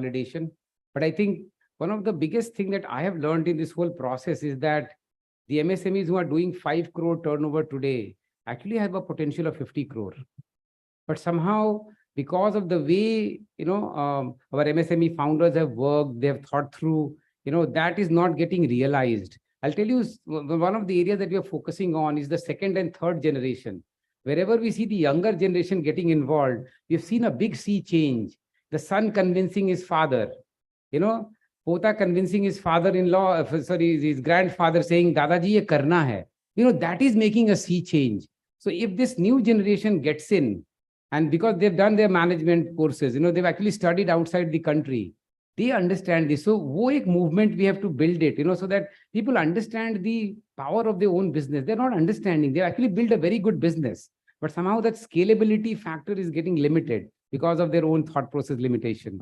validation. But I think one of the biggest thing that I have learned in this whole process is that the MSMEs who are doing 5 crore turnover today actually have a potential of 50 crore. But somehow, because of the way, our MSME founders have worked, they have thought through, that is not getting realized. I'll tell you, one of the areas that we are focusing on is the second and third generation. Wherever we see the younger generation getting involved, we've seen a big sea change. The son convincing his father, Pota convincing his father-in-law, his grandfather saying, Dadaji, ye karna hai. That is making a sea change. So if this new generation gets in, and because they've done their management courses, they've actually studied outside the country, they understand this. So wo ek movement, we have to build it, so that people understand the power of their own business. They're not understanding. They actually build a very good business. But somehow that scalability factor is getting limited because of their own thought process limitation.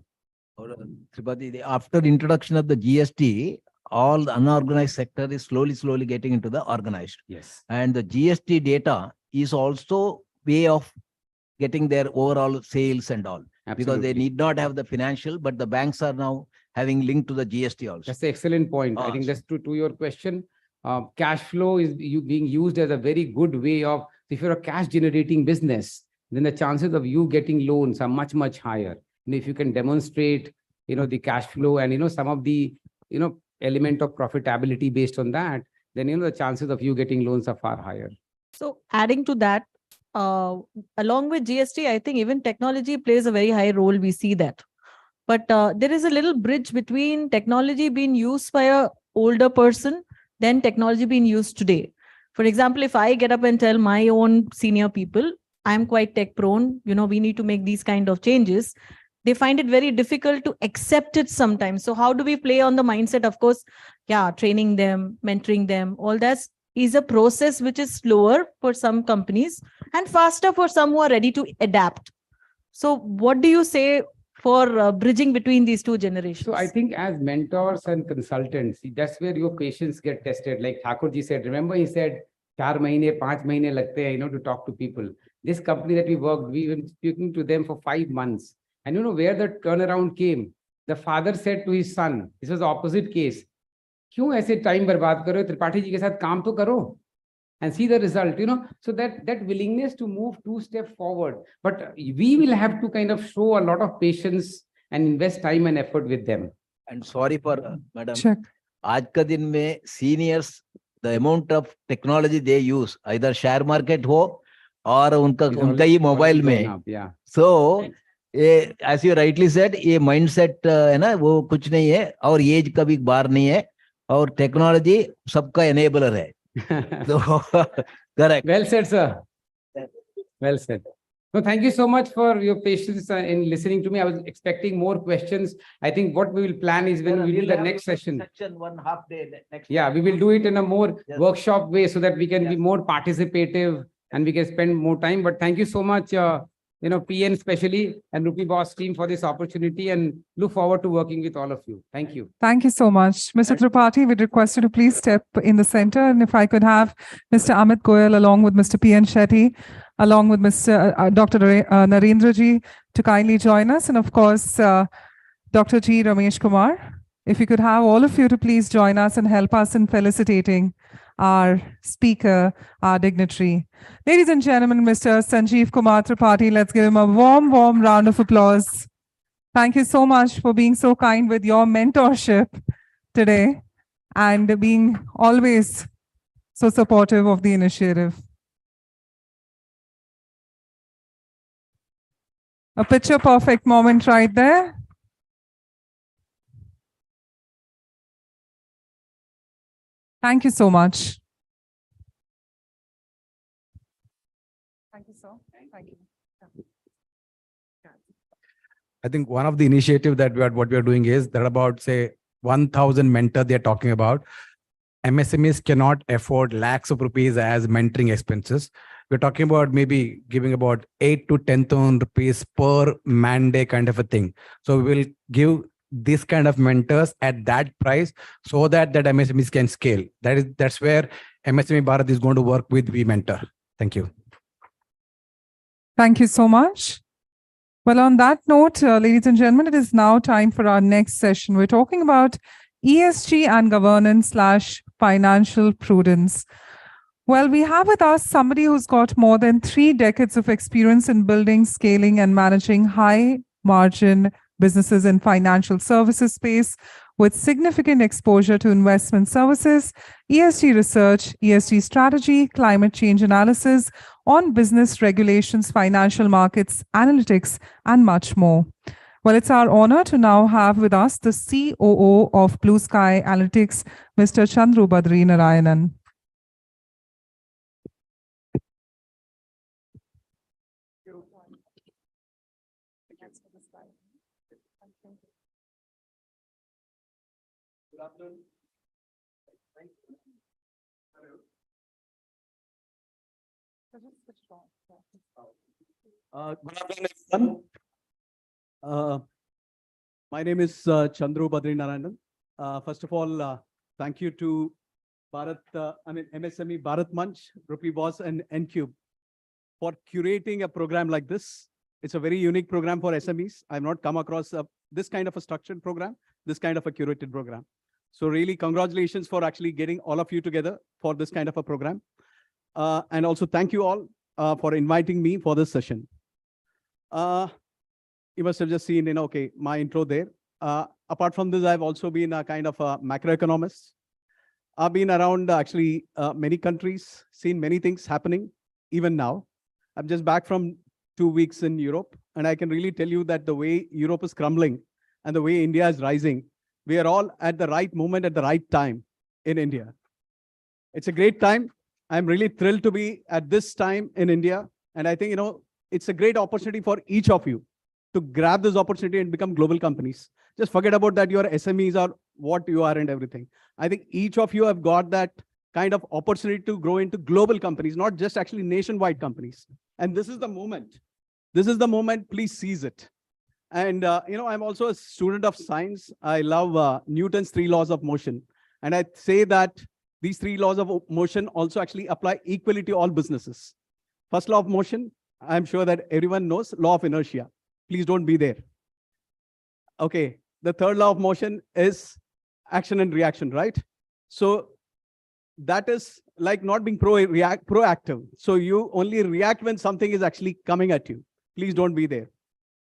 Tripathi, after introduction of the GST, all the unorganized sector is slowly getting into the organized. Yes. And the GST data is also way of getting their overall sales and all. Absolutely. Because they need not have the financial, but the banks are now having linked to the GST also. That's an excellent point. I think that's to your question. Cash flow is being used as a very good way of, if you're a cash generating business, then the chances of you getting loans are much, much higher. And if you can demonstrate, the cash flow and, some of the, element of profitability based on that, then, the chances of you getting loans are far higher. So adding to that, along with GST, I think even technology plays a very high role. We see that. But there is a little bridge between technology being used by an older person than technology being used today. For example, if I get up and tell my own senior people, I'm quite tech prone, we need to make these kind of changes, they find it very difficult to accept it sometimes. So how do we play on the mindset? Of course, training them, mentoring them, all that is a process which is slower for some companies and faster for some who are ready to adapt. So what do you say for bridging between these two generations? So I think as mentors and consultants, that's where your patience get tested. Like Thakurji said, remember he said, 4 mahine, 5 mahine lagte hai, to talk to people. This company that we worked, we were speaking to them for 5 months. And where the turnaround came? The father said to his son, this was the opposite case. क्यों ऐसे time बर्बाद करो, त्रिपाठी जी के साथ काम तो करो and see the result, so that willingness to move 2 steps forward. But we will have to kind of show a lot of patience and invest time and effort with them. And sorry for madam. Check. आज का दिन में seniors, the amount of technology they use, either share market हो और उनका ही mobile में. Yeah. So as you rightly said, ये mindset है ना, वो कुछ नहीं है और age का भी बार नहीं है और technology सबका enabler है. So, correct. Well said, sir. Well said. No, thank you so much for your patience in listening to me. I was expecting more questions. I think what we will plan is when we do the next session. Section 1/2 day next. Yeah, we will do it in a more workshop way so that we can be more participative and we can spend more time. But thank you so much, PN especially and Rupee Boss team for this opportunity and look forward to working with all of you. Thank you. Thank you so much. Mr. Tripathi, we'd request you to please step in the center. And if I could have Mr. Amit Goyal along with Mr. P.N. Shetty, along with Mr. Dr. Narendra ji to kindly join us. And of course, Dr. G. Ramesh Kumar, if you could have all of you to please join us and help us in felicitating our speaker, our dignitary. Ladies and gentlemen, Mr. Sanjeev Kumar Tripathi, let's give him a warm round of applause. Thank you so much for being so kind with your mentorship today and being always so supportive of the initiative. A picture perfect moment right there. Thank you so much. Thank you, sir. Thank you. I think one of the initiatives that what we are doing is that about, say, 1,000 mentors they're talking about. MSMEs cannot afford lakhs of rupees as mentoring expenses. We're talking about maybe giving about 8 to 10,000 rupees per man day kind of a thing. So we will give this kind of mentors at that price so that MSMEs can scale. That's where MSME Bharat is going to work with We Mentor. Thank you. Thank you so much. Well, on that note, ladies and gentlemen, it is now time for our next session. We're talking about ESG and governance / financial prudence. Well, we have with us somebody who's got more than 3 decades of experience in building, scaling, and managing high margin businesses in financial services space with significant exposure to investment services, ESG research, ESG strategy, climate change analysis, on business regulations, financial markets, analytics, and much more. Well, it's our honor to now have with us the COO of Blue Sky Analytics, Mr. Chandru Badri Narayanan. Good afternoon. Good afternoon, everyone. My name is Chandru Badri Narayanan. First of all, thank you to MSME Bharat Manch, Rupee Boss, and ENQUBE for curating a program like this. It's a very unique program for SMEs. I've not come across this kind of a structured program, this kind of a curated program. So really, congratulations for actually getting all of you together for this kind of a program. And also thank you all for inviting me for this session. You must have just seen, my intro there. Apart from this, I've also been a kind of a macroeconomist. I've been around actually many countries, seen many things happening, even now. I'm just back from 2 weeks in Europe, and I can really tell you that the way Europe is crumbling and the way India is rising, we are all at the right moment at the right time in India. It's a great time. I'm really thrilled to be at this time in India. And I think, it's a great opportunity for each of you to grab this opportunity and become global companies. Just forget about that your SMEs are what you are and everything. I think each of you have got that kind of opportunity to grow into global companies, not just actually nationwide companies. And this is the moment. This is the moment. Please seize it. And, I'm also a student of science. I love Newton's 3 laws of motion. And I say that these 3 laws of motion also actually apply equally to all businesses. First law of motion, I'm sure that everyone knows, law of inertia. Please don't be there. Okay. The third law of motion is action and reaction, right? So that is like not being proactive. So you only react when something is actually coming at you. Please don't be there.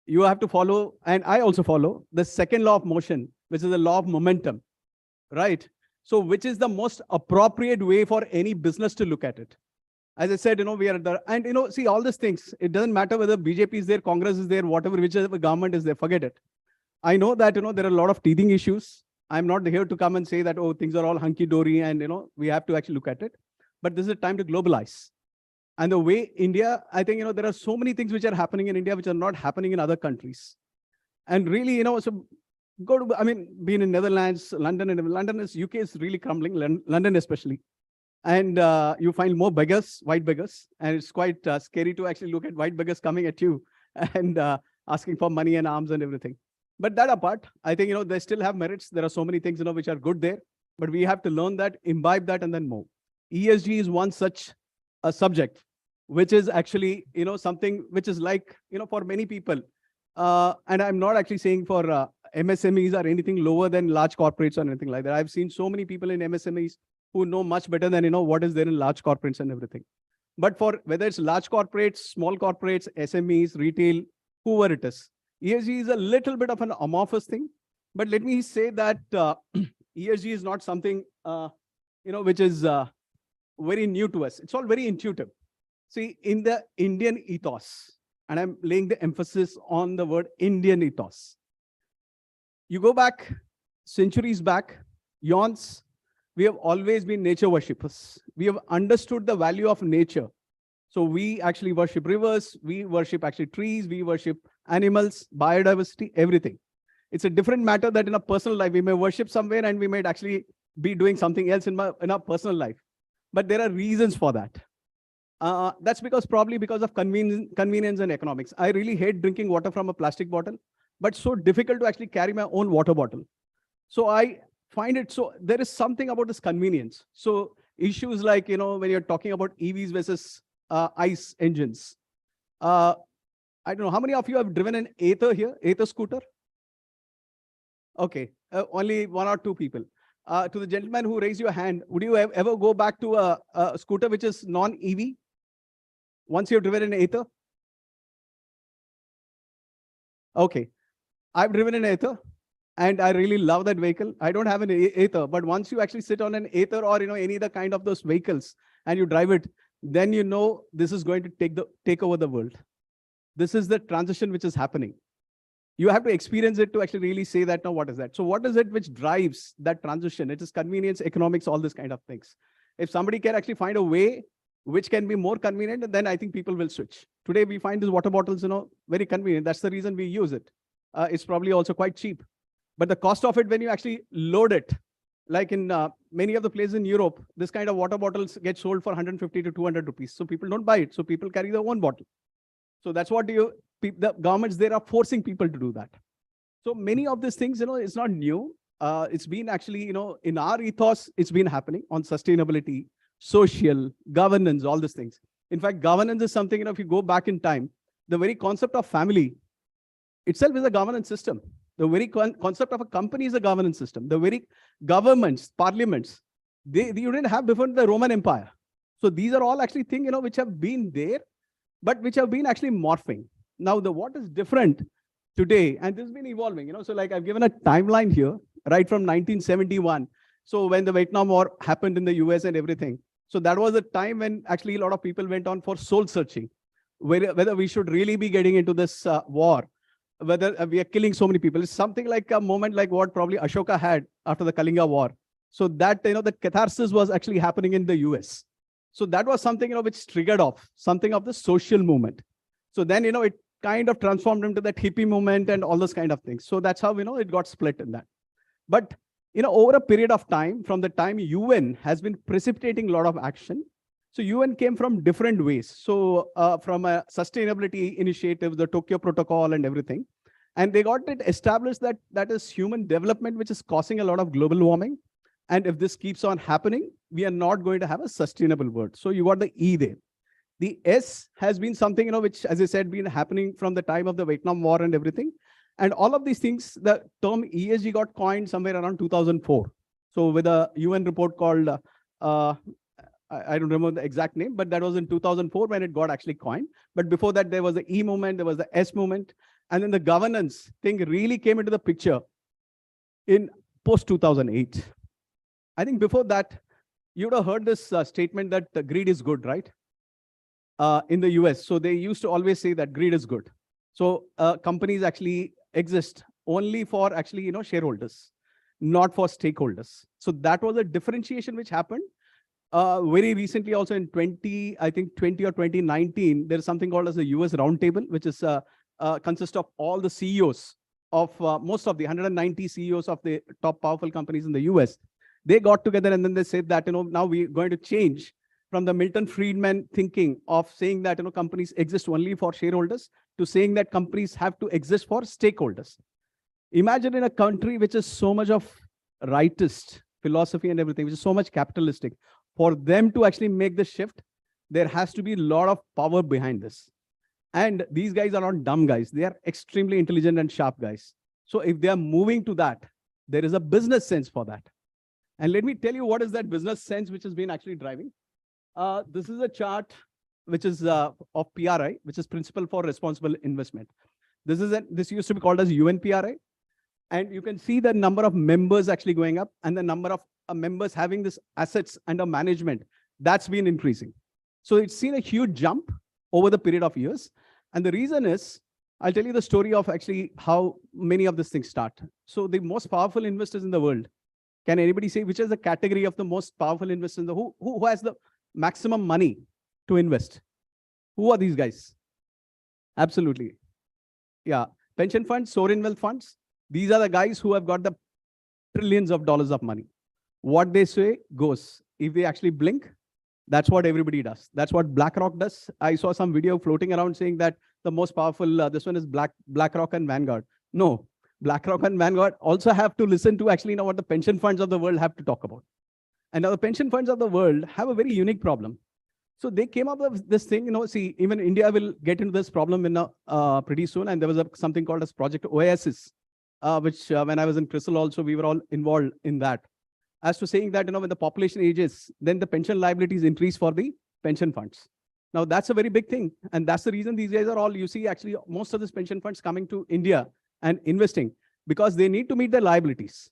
You have to follow, and I also follow, the second law of motion, which is the law of momentum, right? So which is the most appropriate way for any business to look at it. As I said, we are at the, and see all these things, it doesn't matter whether BJP is there, Congress is there, whatever, whichever government is there, forget it. I know that, there are a lot of teething issues. I'm not here to come and say that, oh, things are all hunky-dory and, we have to actually look at it. But this is a time to globalize. And the way India, I think, there are so many things which are happening in India which are not happening in other countries. And really, so go to, being in Netherlands, London, and London is, UK is really crumbling, London especially. And you find more beggars, white beggars. And it's quite scary to actually look at white beggars coming at you and asking for money and arms and everything. But that apart, I think, they still have merits. There are so many things, which are good there. But we have to learn that, imbibe that, and then move. ESG is one such a subject, which is actually, something which is like, for many people. And I'm not actually saying for MSMEs or anything lower than large corporates or anything like that. I've seen so many people in MSMEs who know much better than, what is there in large corporates and everything. But for whether it's large corporates, small corporates, SMEs, retail, whoever it is, ESG is a little bit of an amorphous thing. But let me say that ESG is not something, which is very new to us. It's all very intuitive. See, in the Indian ethos, and I'm laying the emphasis on the word Indian ethos. You go back, centuries back, eons, we have always been nature worshippers. We have understood the value of nature. So we actually worship rivers, we worship actually trees, we worship animals, biodiversity, everything. It's a different matter that in a personal life, we may worship somewhere and we might actually be doing something else in our personal life. But there are reasons for that. That's probably because of convenience and economics. I really hate drinking water from a plastic bottle, but so difficult to actually carry my own water bottle. So I find it, so there is something about this convenience. So issues like, when you're talking about EVs versus ICE engines, I don't know, how many of you have driven an Ather here? Ather scooter? Okay, only one or two people. To the gentleman who raised your hand, would you ever go back to a scooter which is non-EV? Once you've driven an Ather? Okay, I've driven an Ather and I really love that vehicle. I don't have an Ather, but once you actually sit on an Ather or any other kind of those vehicles and you drive it, then you know this is going to take over the world. This is the transition which is happening. You have to experience it to actually really say that, now what is that? So what is it which drives that transition? It is convenience, economics, all this kind of things. If somebody can actually find a way which can be more convenient, then I think people will switch. Today we find these water bottles, very convenient. That's the reason we use it. It's probably also quite cheap. But the cost of it, when you actually load it, like in many of the places in Europe, this kind of water bottles get sold for 150 to 200 rupees. So people don't buy it. So people carry their own bottle. So that's what the governments there are forcing people to do that. So many of these things, it's not new. It's been actually, in our ethos, it's been happening on sustainability, social, governance, all these things. In fact, governance is something, if you go back in time, the very concept of family itself is a governance system. The very concept of a company is a governance system. The very governments, parliaments, you didn't have before the Roman Empire. So these are all actually things, which have been there, but which have been actually morphing. Now, what is different today, and this has been evolving, so like I've given a timeline here, right from 1971. So when the Vietnam War happened in the US and everything. So that was a time when actually a lot of people went on for soul searching, whether we should really be getting into this war, whether we are killing so many people. It's something like a moment like what probably Ashoka had after the Kalinga War. So that, the catharsis was actually happening in the US. So that was something, which triggered off something of the social movement. So then, it kind of transformed into that hippie movement and all those kind of things. So that's how, it got split in that. But, over a period of time, from the time UN has been precipitating a lot of action. So UN came from different ways. So from a sustainability initiative, the Tokyo Protocol and everything. And they got it established that is human development, which is causing a lot of global warming. And if this keeps on happening, we are not going to have a sustainable world. So you got the E there. The S has been something, which, as I said, been happening from the time of the Vietnam War and everything. And all of these things, the term ESG got coined somewhere around 2004. So with a UN report called, I don't remember the exact name, but that was in 2004 when it got actually coined. But before that, there was the E movement, there was the S movement. And then the governance thing really came into the picture in post-2008. I think before that, you would have heard this statement that greed is good, right? In the US. So they used to always say that greed is good. So companies actually exist only for actually, shareholders, not for stakeholders. So that was a differentiation which happened. Very recently also in 20 or 2019, there's something called as the US Roundtable, which is consists of all the CEOs of most of the 190 CEOs of the top powerful companies in the US. They got together and then they said that, now we're going to change from the Milton Friedman thinking of saying that, companies exist only for shareholders to saying that companies have to exist for stakeholders. Imagine in a country which is so much of rightist philosophy and everything, which is so much capitalistic, for them to actually make the shift, there has to be a lot of power behind this. And these guys are not dumb guys. They are extremely intelligent and sharp guys. So if they are moving to that, there is a business sense for that. And let me tell you what is that business sense which has been actually driving. This is a chart which is of PRI, which is Principle for Responsible Investment. This used to be called as UNPRI. And you can see the number of members actually going up and the number of members having this assets under management, that's been increasing. So it's seen a huge jump over the period of years. And the reason is, I'll tell you the story of actually how many of these things start. So the most powerful investors in the world, can anybody say which is the category of the most powerful investors in the who has the maximum money to invest? Who are these guys? Absolutely. Yeah. Pension funds, sovereign wealth funds. These are the guys who have got the trillions of dollars of money. What they say goes. If they actually blink, that's what everybody does. That's what BlackRock does. I saw some video floating around saying that the most powerful, this one is BlackRock and Vanguard. No, BlackRock and Vanguard also have to listen to actually know what the pension funds of the world have to talk about. And now the pension funds of the world have a very unique problem. So they came up with this thing, see, even India will get into this problem in pretty soon. And there was something called as Project Oasis, which when I was in CRISIL also, we were all involved in that. As to saying that, when the population ages, then the pension liabilities increase for the pension funds. Now, that's a very big thing. And that's the reason these guys are all, you see, actually, most of these pension funds coming to India and investing because they need to meet their liabilities.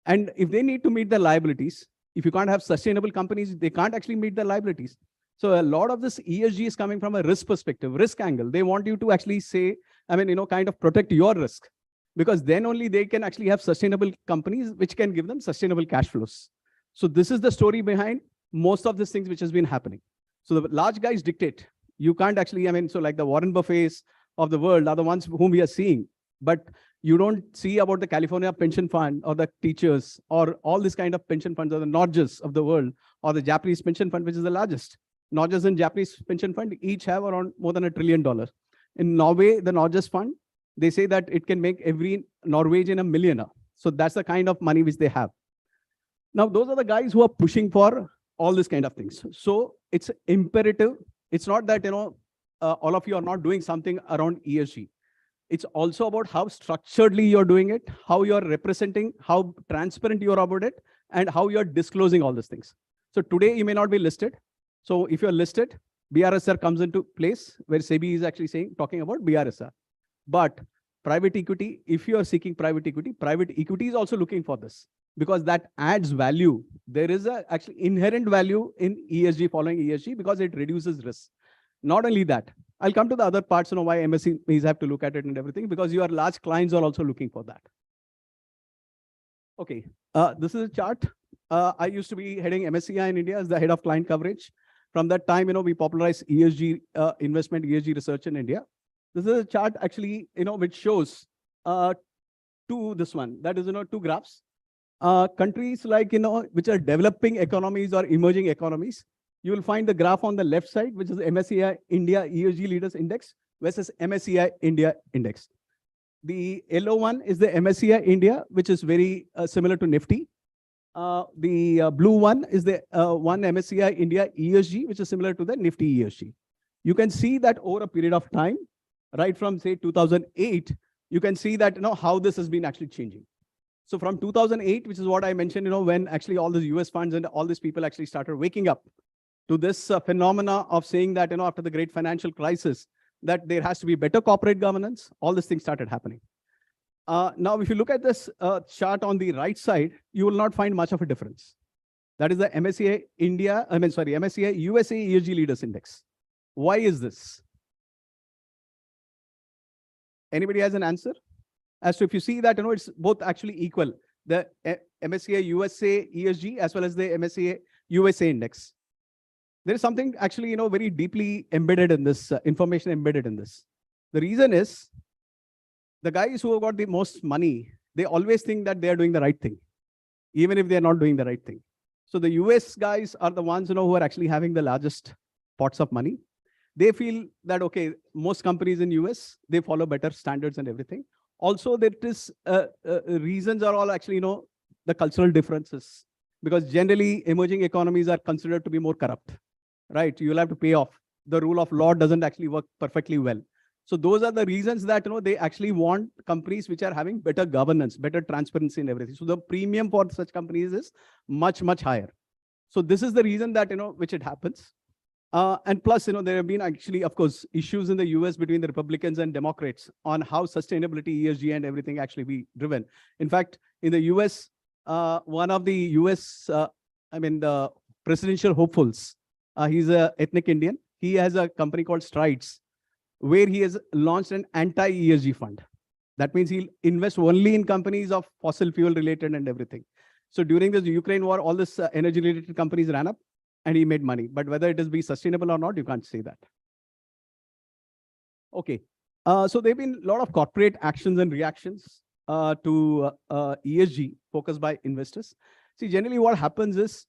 And if they need to meet their liabilities, if you can't have sustainable companies, they can't actually meet their liabilities. So a lot of this ESG is coming from a risk perspective, risk angle. They want you to actually say, kind of protect your risk, because then only they can actually have sustainable companies which can give them sustainable cash flows. So this is the story behind most of these things which has been happening. So the large guys dictate. You can't actually, so like the Warren Buffets of the world are the ones whom we are seeing, but you don't see about the California pension fund or the teachers or all this kind of pension funds or the Norges of the world or the Japanese pension fund, which is the largest. Norges and Japanese pension fund each have around more than $1 trillion. In Norway, the Norges fund, they say that it can make every Norwegian a millionaire. So that's the kind of money which they have. Now, those are the guys who are pushing for all these kind of things. So it's imperative. It's not that, all of you are not doing something around ESG. It's also about how structuredly you're doing it, how you're representing, how transparent you're about it, and how you're disclosing all these things. So today you may not be listed. So if you're listed, BRSR comes into place where SEBI is actually talking about BRSR. But private equity, if you are seeking private equity is also looking for this because that adds value. There is a actually inherent value in ESG, following ESG, because it reduces risk. Not only that, I'll come to the other parts, why MSMEs have to look at it and everything, because your large clients are also looking for that. Okay, this is a chart. I used to be heading MSCI in India as the head of client coverage. From that time, we popularized ESG investment, ESG research in India. This is a chart actually, which shows this one. That is, two graphs. Countries like, which are developing economies or emerging economies, you will find the graph on the left side, which is MSCI India ESG Leaders Index versus MSCI India Index. The yellow one is the MSCI India, which is very similar to Nifty. The blue one is the one MSCI India ESG, which is similar to the Nifty ESG. You can see that over a period of time, right from say 2008, you can see that how this has been actually changing. So from 2008, which is what I mentioned, when actually all the US funds and all these people actually started waking up to this phenomena of saying that after the great financial crisis, that there has to be better corporate governance, all these things started happening. Now, if you look at this chart on the right side, you will not find much of a difference. That is the MSCI India, MSCI USA ESG Leaders Index. Why is this? Anybody has an answer? As to if you see that, it's both actually equal. The MSCI USA ESG as well as the MSCI USA Index. There is something actually, very deeply embedded in this, information embedded in this. The reason is, the guys who have got the most money, they always think that they are doing the right thing, even if they are not doing the right thing. So the US guys are the ones, who are actually having the largest pots of money. They feel that, okay, most companies in US, they follow better standards and everything. Also, there is reasons are all actually, the cultural differences, because generally emerging economies are considered to be more corrupt, right? You'll have to pay off. The rule of law doesn't actually work perfectly well. So those are the reasons that, they actually want companies which are having better governance, better transparency and everything. So the premium for such companies is much, much higher. So this is the reason that, which it happens. And plus, there have been actually, of course, issues in the US between the Republicans and Democrats on how sustainability, ESG and everything actually be driven. In fact, in the US, one of the US, the presidential hopefuls, he's an ethnic Indian. He has a company called Strides, where he has launched an anti-ESG fund. That means he'll invest only in companies of fossil fuel related and everything. So during the Ukraine war, all this energy related companies ran up and he made money. But whether it is be sustainable or not, you can't say that. Okay. So there have been a lot of corporate actions and reactions to ESG focused by investors. See, generally what happens is,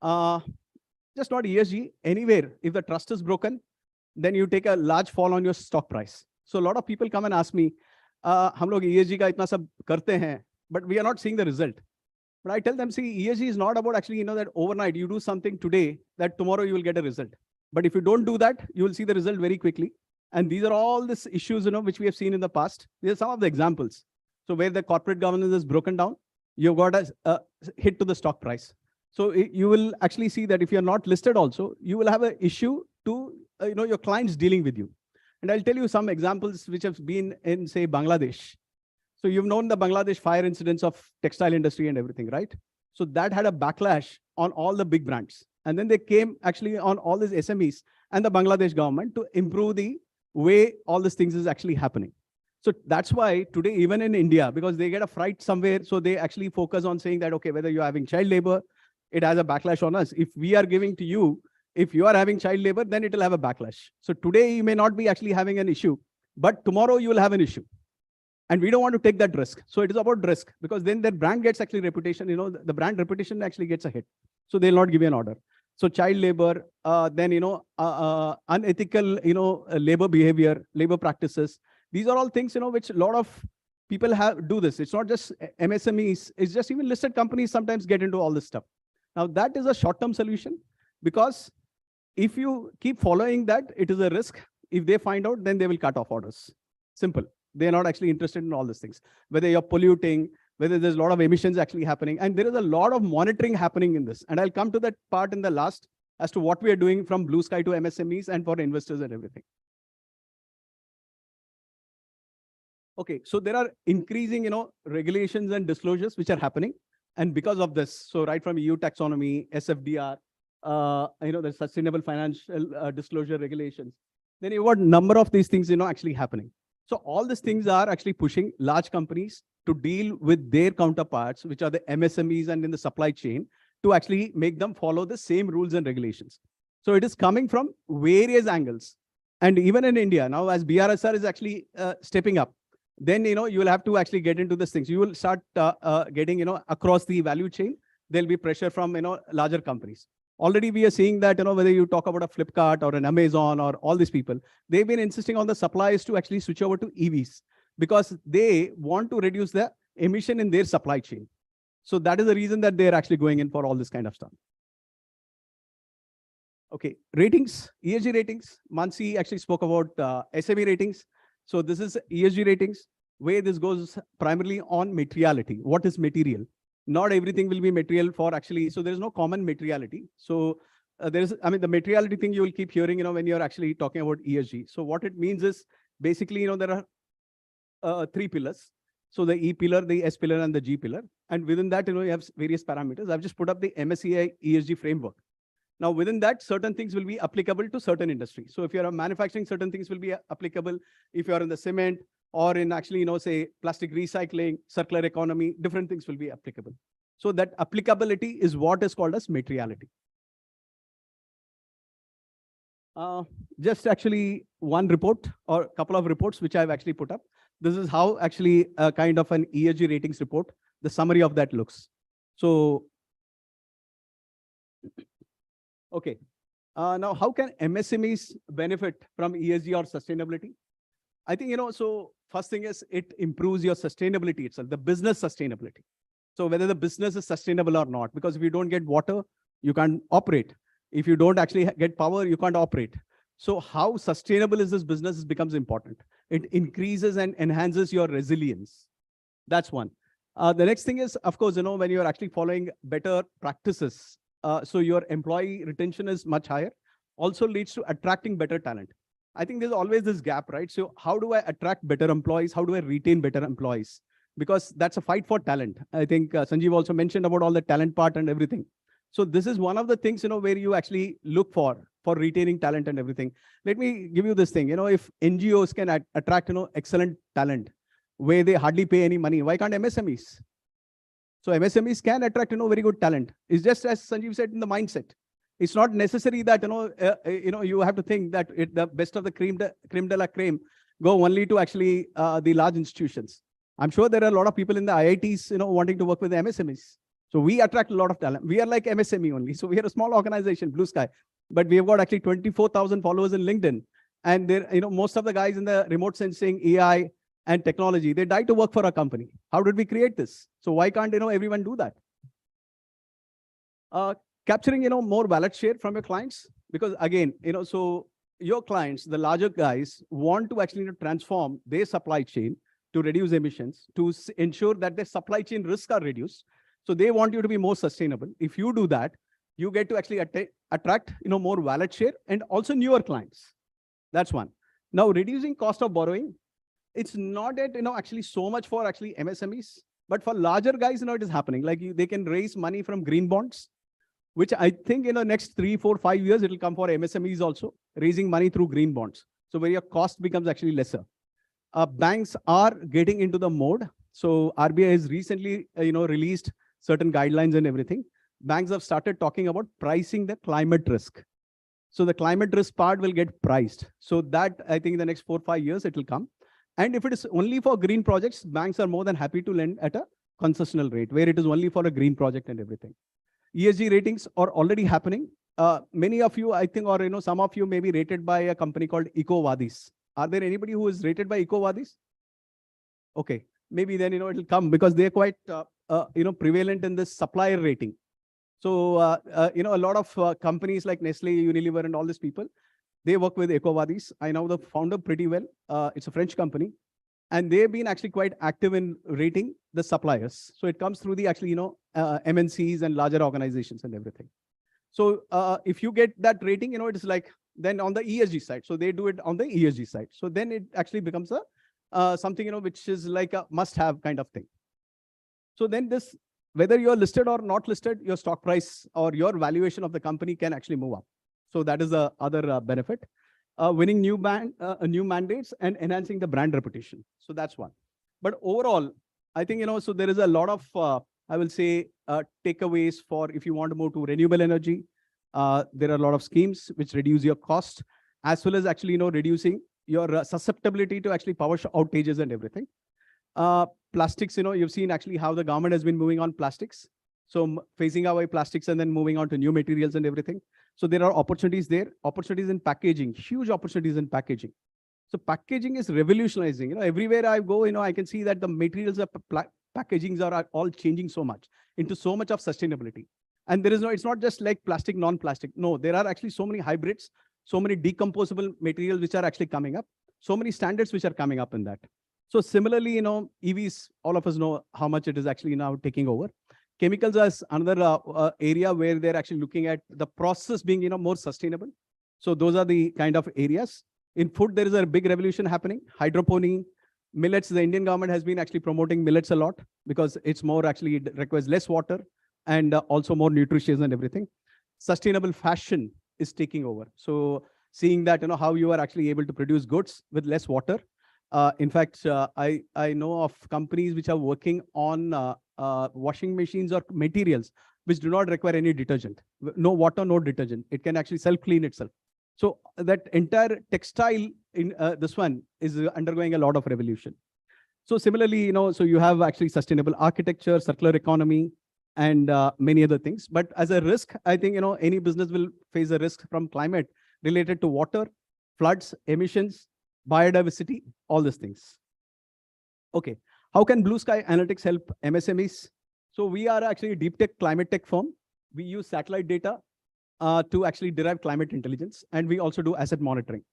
just not ESG, anywhere, if the trust is broken, then you take a large fall on your stock price. So a lot of people come and ask me, हम लोग ESG का इतना सब करते हैं, but we are not seeing the result. But I tell them, see, ESG is not about actually, that overnight you do something today, that tomorrow you will get a result. But if you don't do that, you will see the result very quickly. And these are all these issues, which we have seen in the past. These are some of the examples. So where the corporate governance is broken down, you've got a hit to the stock price. So you will actually see that if you're not listed also, you will have an issue to your clients dealing with you. And I'll tell you some examples which have been in, say, Bangladesh. So you've known the Bangladesh fire incidents of textile industry and everything, right? So that had a backlash on all the big brands. And then they came actually on all these SMEs and the Bangladesh government to improve the way all these things is actually happening. So that's why today, even in India, because they get a fright somewhere, so they actually focus on saying that, okay, whether you're having child labor, it has a backlash on us. If we are giving to you, if you are having child labor, then it will have a backlash. So today you may not be actually having an issue, but tomorrow you will have an issue. And we don't want to take that risk. So it is about risk, because then their brand gets actually reputation, the brand reputation actually gets a hit. So they'll not give you an order. So child labor, then, unethical, labor behavior, labor practices. These are all things, which a lot of people do this. It's not just MSMEs, it's just even listed companies sometimes get into all this stuff. Now that is a short-term solution, because if you keep following that, it is a risk. If they find out, then they will cut off orders. Simple. They're not actually interested in all these things, whether you're polluting, whether there's a lot of emissions actually happening. And there is a lot of monitoring happening in this. And I'll come to that part in the last as to what we are doing from blue sky to MSMEs and for investors and everything. Okay, so there are increasing, regulations and disclosures which are happening. And because of this, so right from EU taxonomy, SFDR, the sustainable financial disclosure regulations, then you've got a number of these things, actually happening. So all these things are actually pushing large companies to deal with their counterparts, which are the MSMEs and in the supply chain, to actually make them follow the same rules and regulations. So it is coming from various angles. And even in India, now as BRSR is actually stepping up, then, you will have to actually get into these things. You will start getting, across the value chain, there'll be pressure from, larger companies. Already we are seeing that, whether you talk about a Flipkart or an Amazon or all these people, they've been insisting on the suppliers to actually switch over to EVs because they want to reduce the emission in their supply chain. So that is the reason that they're actually going in for all this kind of stuff. Okay, ratings, ESG ratings. Mansi actually spoke about SME ratings. So this is ESG ratings, where this goes primarily on materiality. What is material? Not everything will be material for actually, so there is no common materiality. So the materiality thing you will keep hearing, when you're actually talking about ESG. So what it means is basically, there are 3 pillars. So the E pillar, the S pillar, and the G pillar. And within that, you have various parameters. I've just put up the MSCI ESG framework. Now, within that, certain things will be applicable to certain industries. So if you're a manufacturing, certain things will be applicable. If you're in the cement or in actually, say plastic recycling, circular economy, different things will be applicable. So that applicability is what is called as materiality. Just actually one report or a couple of reports which I've actually put up. This is how actually a kind of an ESG ratings report, the summary of that looks. So, okay. Now, how can MSMEs benefit from ESG or sustainability? I think, so first thing is it improves your sustainability itself, the business sustainability. So whether the business is sustainable or not, because if you don't get water, you can't operate. If you don't actually get power, you can't operate. So how sustainable is this business becomes important. It increases and enhances your resilience. That's one. The next thing is, of course, when you're actually following better practices, so your employee retention is much higher, also leads to attracting better talent. I think there's always this gap, right? So how do I attract better employees? How do I retain better employees? Because that's a fight for talent. I think Sanjeev also mentioned about all the talent part and everything. So this is one of the things, where you actually look for retaining talent and everything. Let me give you this thing, if NGOs can attract, excellent talent, where they hardly pay any money, why can't MSMEs? So MSMEs can attract, very good talent. It's just as Sanjeev said in the mindset. It's not necessary that, you have to think that the best of the creme de la creme go only to actually the large institutions. I'm sure there are a lot of people in the IITs, wanting to work with the MSMEs. So we attract a lot of talent. We are like MSME only. So we are a small organization, Blue Sky, but we have got actually 24,000 followers in LinkedIn. And there, most of the guys in the remote sensing, AI and technology, they die to work for a company. How did we create this? So why can't, everyone do that? Capturing, more wallet share from your clients. Because again, so your clients, the larger guys, want to actually transform their supply chain to reduce emissions, to ensure that their supply chain risks are reduced. So they want you to be more sustainable. If you do that, you get to actually attract more wallet share and also newer clients. That's one. Now, reducing cost of borrowing, it's not that actually so much for actually MSMEs, but for larger guys, it is happening. Like they can raise money from green bonds, which I think in the next 3, 4, 5 years, it will come for MSMEs also, raising money through green bonds. So where your cost becomes actually lesser. Banks are getting into the mode. So RBI has recently, released certain guidelines and everything. Banks have started talking about pricing the climate risk. So the climate risk part will get priced. So that I think in the next 4, 5 years, it will come. And if it is only for green projects, banks are more than happy to lend at a concessional rate, where it is only for a green project and everything. ESG ratings are already happening. Many of you, I think, or some of you may be rated by a company called EcoVadis. Are there anybody who is rated by EcoVadis? Okay, maybe then it will come because they're quite prevalent in this supplier rating. So a lot of companies like Nestle, Unilever, and all these people, they work with EcoVadis. I know the founder pretty well. It's a French company, and they've been actually quite active in rating the suppliers. So it comes through the actually MNCs and larger organizations and everything. So if you get that rating, it is like then on the ESG side. So they do it on the ESG side. So then it actually becomes a something which is like a must-have kind of thing. So then this, whether you're listed or not listed, your stock price or your valuation of the company can actually move up. So that is the other benefit. Winning new mandates and enhancing the brand reputation. So that's one. But overall, I think, so there is a lot of, I will say, takeaways for if you want to move to renewable energy. There are a lot of schemes which reduce your cost, as well as actually, reducing your susceptibility to actually power outages and everything. Plastics, you've seen actually how the government has been moving on plastics. So phasing away plastics and then moving on to new materials and everything. So there are opportunities there, opportunities in packaging, huge opportunities in packaging. So packaging is revolutionizing. Everywhere I go, I can see that the materials of packagings are all changing so much into so much of sustainability. And there is it's not just like plastic, non-plastic. No, there are actually so many hybrids, so many decomposable materials which are actually coming up, so many standards which are coming up in that. So similarly, EVs, all of us know how much it is actually now taking over. Chemicals is another area where they're actually looking at the process being, more sustainable. So those are the kind of areas. In food, there is a big revolution happening. Hydroponics, millets, the Indian government has been actually promoting millets a lot because it's more actually, it requires less water and also more nutritious and everything. Sustainable fashion is taking over. So seeing that, how you are actually able to produce goods with less water. In fact, I know of companies which are working on washing machines or materials which do not require any detergent. No water, no detergent. It can actually self-clean itself. So that entire textile in this one is undergoing a lot of revolution. So similarly, so you have actually sustainable architecture, circular economy, and many other things. But as a risk, I think, any business will face a risk from climate related to water, floods, emissions, biodiversity, all these things. Okay, how can Blue Sky Analytics help MSMEs? So we are actually a deep tech climate tech firm. We use satellite data to actually derive climate intelligence, and we also do asset monitoring.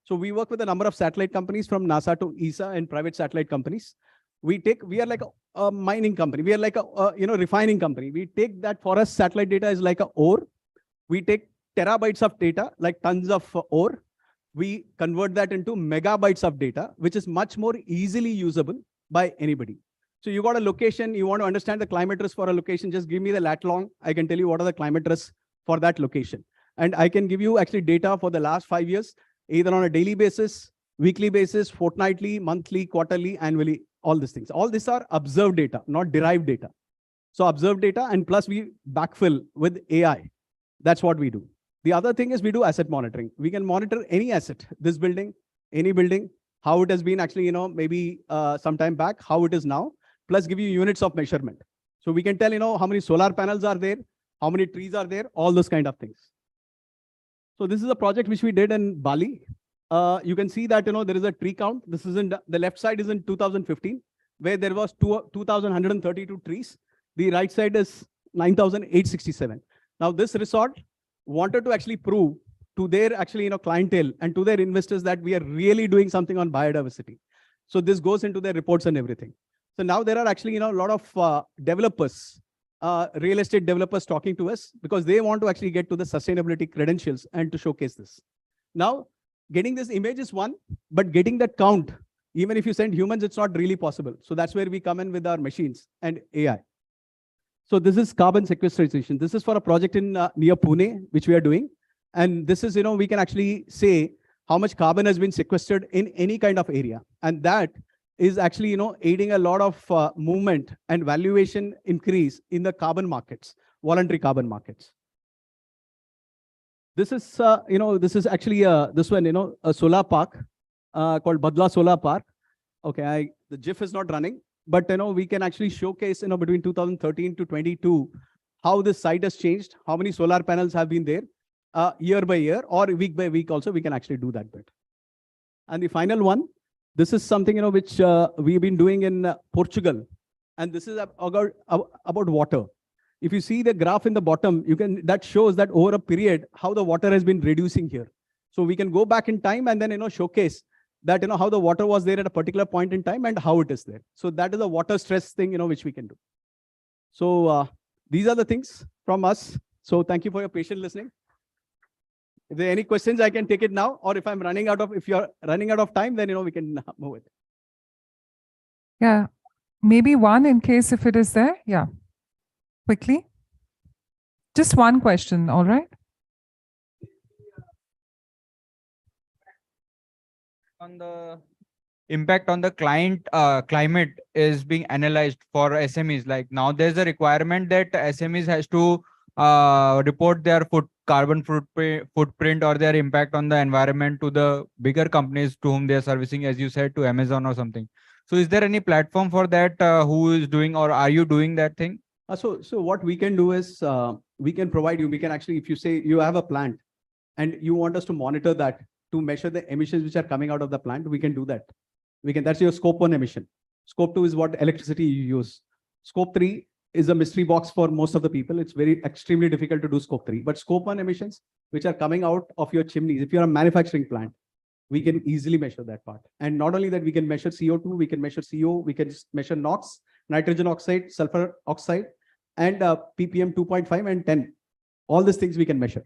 So we work with a number of satellite companies from NASA to ESA and private satellite companies. We are like a mining company. We are like a refining company. We take that. For us, satellite data is like a ore. We take terabytes of data, like tons of ore. We convert that into megabytes of data, which is much more easily usable by anybody. So you got a location, you want to understand the climate risk for a location, just give me the lat long. I can tell you what are the climate risks for that location. And I can give you actually data for the last 5 years, either on a daily basis, weekly basis, fortnightly, monthly, quarterly, annually, all these things. All these are observed data, not derived data. So observed data, and plus we backfill with AI. That's what we do. The other thing is we do asset monitoring. We can monitor any asset, this building, any building, how it has been actually, maybe some time back, how it is now, plus give you units of measurement. So we can tell, how many solar panels are there, how many trees are there, all those kind of things. So this is a project which we did in Bali. You can see that, there is a tree count. This is in the left side is in 2015, where there was 2,132 trees. The right side is 9,867. Now this resort wanted to actually prove to their actually clientele and to their investors that we are really doing something on biodiversity. So this goes into their reports and everything. So now there are actually a lot of developers, real estate developers talking to us because they want to actually get to the sustainability credentials and to showcase this. Now, getting this image is one, but getting that count, even if you send humans, it's not really possible. So that's where we come in with our machines and AI. So this is carbon sequestration. This is for a project in near Pune, which we are doing. And this is, we can actually say how much carbon has been sequestered in any kind of area. And that is actually, aiding a lot of movement and valuation increase in the carbon markets, voluntary carbon markets. This is, this is actually this one, a solar park called Badla Solar Park. Okay, the GIF is not running, but we can actually showcase, between 2013 to 22, how this site has changed, how many solar panels have been there, year by year or week by week. Also, we can actually do that bit. And the final one, this is something which we've been doing in Portugal, and this is about water. If you see the graph in the bottom, that shows that over a period how the water has been reducing here. So we can go back in time and then showcase that how the water was there at a particular point in time and how it is there. So that is a water stress thing which we can do. So these are the things from us. So thank you for your patient listening. If there are any questions, I can take it now, or if you're running out of time, then we can move it. Yeah, maybe one in case if it is there. Yeah, quickly. Just one question, all right? On the impact on the climate is being analyzed for SMEs. Like now there's a requirement that SMEs has to report their carbon footprint or their impact on the environment to the bigger companies to whom they are servicing, as you said, to Amazon or something. So is there any platform for that who is doing, or are you doing that thing? So what we can do is we can provide you, we can actually, if you say you have a plant and you want us to monitor that to measure the emissions which are coming out of the plant, we can do that. That's your scope 1 emission. Scope 2 is what electricity you use. Scope 3 is a mystery box for most of the people. It's extremely difficult to do scope 3. But scope 1 emissions, which are coming out of your chimneys, if you're a manufacturing plant, we can easily measure that part. And not only that, we can measure CO2, we can measure CO, we can measure NOx, nitrogen oxide, sulfur oxide, and ppm 2.5 and 10. All these things we can measure.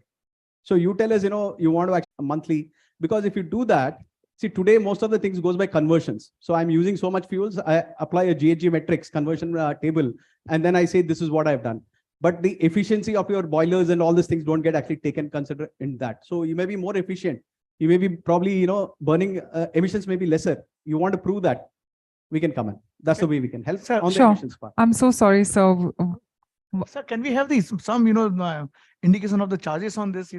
So you tell us, you want to actually monthly, because if you do that, see, today, most of the things goes by conversions. So I'm using so much fuels, I apply a GHG metrics conversion table, and then I say, this is what I've done. But the efficiency of your boilers and all these things don't get actually taken consider in that. So you may be more efficient. You may be probably, burning emissions may be lesser. You want to prove that, we can come in. That's the way we can help on the emissions part. I'm so sorry, sir. Sir, can we have some indication of the charges on this?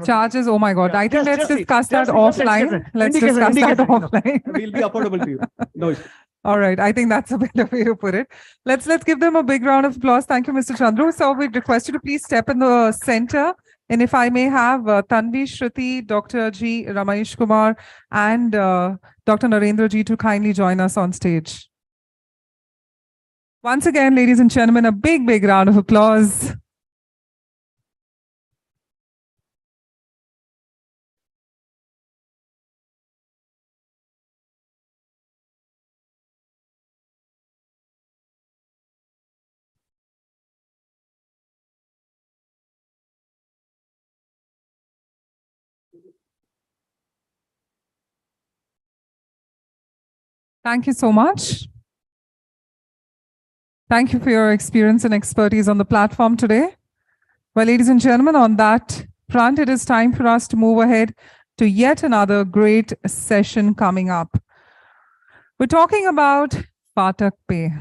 Charges, oh my God. Yeah. I think let's Just discuss that see. offline. Let's discuss that offline. We'll be affordable to you. No issue. All right. I think that's a better way to put it. Let's give them a big round of applause. Thank you, Mr. Chandru. So we request you to please step in the center. And if I may have Tanvi Shruti, Dr. G. Ramesh Kumar, and Dr. Narendra Ji to kindly join us on stage. Once again, ladies and gentlemen, a big, big round of applause. Thank you so much. Thank you for your experience and expertise on the platform today. Well, ladies and gentlemen, on that front, it is time for us to move ahead to yet another great session coming up. We're talking about Phatak Pay.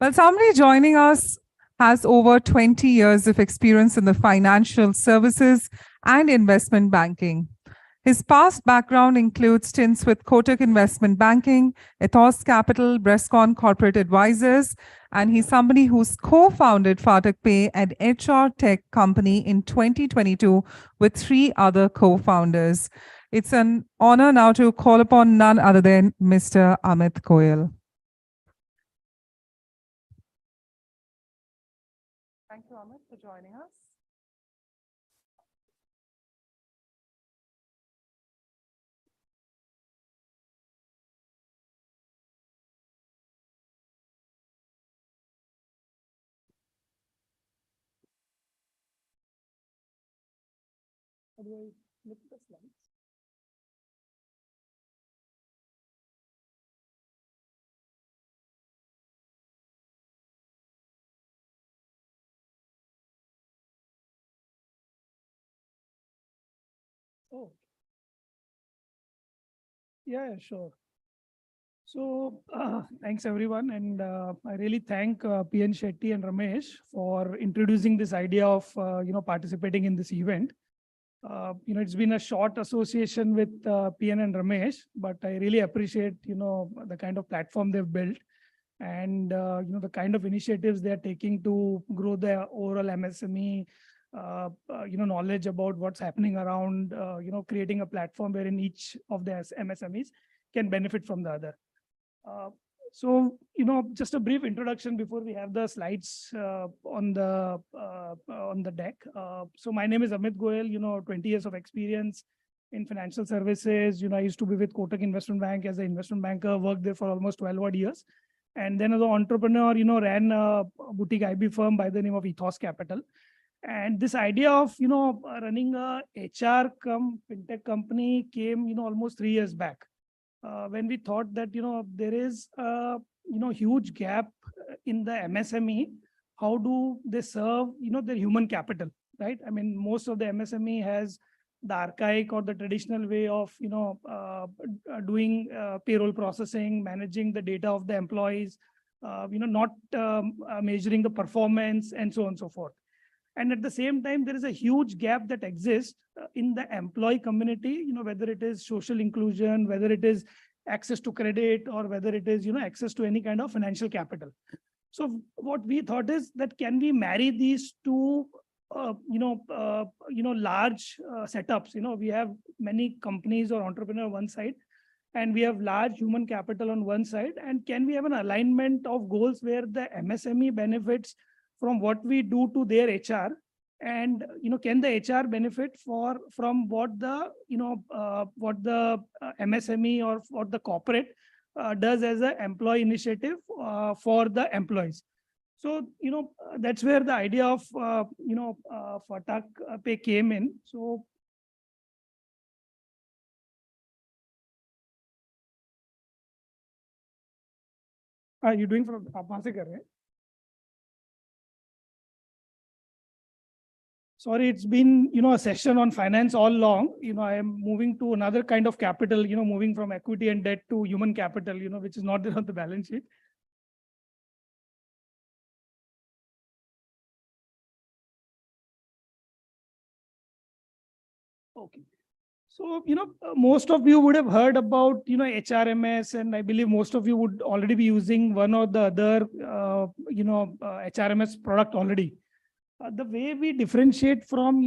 Well, somebody joining us has over 20 years of experience in the financial services and investment banking. His past background includes stints with Kotak Investment Banking, Ethos Capital, Brescon Corporate Advisors, and he's somebody who's co-founded Phatak Pay, an HR tech company in 2022 with 3 other co-founders. It's an honor now to call upon none other than Mr. Amit Goyal. Thank you, Amit, for joining us. How do I flip the slides? Oh, yeah, sure. So thanks everyone, and I really thank PN Shetty and Ramesh for introducing this idea of participating in this event. It's been a short association with PN and Ramesh, but I really appreciate the kind of platform they've built, and the kind of initiatives they are taking to grow their overall MSME knowledge about what's happening around creating a platform wherein each of the MSMEs can benefit from the other. So, just a brief introduction before we have the slides on the deck. So my name is Amit Goyal, 20 years of experience in financial services. I used to be with Kotak Investment Bank as an investment banker, worked there for almost 12 odd years. And then as an entrepreneur, ran a boutique IB firm by the name of Ethos Capital. And this idea of, running a HR fintech company came, almost 3 years back. When we thought that there is a huge gap in the MSME, how do they serve their human capital, right? I mean, most of the MSME has the archaic or the traditional way of doing payroll processing, managing the data of the employees, not measuring the performance, and so on and so forth. And at the same time, there is a huge gap that exists in the employee community, whether it is social inclusion, whether it is access to credit, or whether it is, access to any kind of financial capital. So what we thought is that can we marry these two, large setups? We have many companies or entrepreneurs on one side, and we have large human capital on one side. And can we have an alignment of goals where the MSME benefits from what we do to their HR, and can the HR benefit from what the MSME or what the corporate does as an employee initiative for the employees. So that's where the idea of Fatak Pay came in. So are you doing from आप से कर रहे हैं? Sorry, it's been, a session on finance all long. I am moving to another kind of capital, moving from equity and debt to human capital, which is not there on the balance sheet. Okay. So, most of you would have heard about, HRMS, and I believe most of you would already be using one or the other, HRMS product already. The way we differentiate from,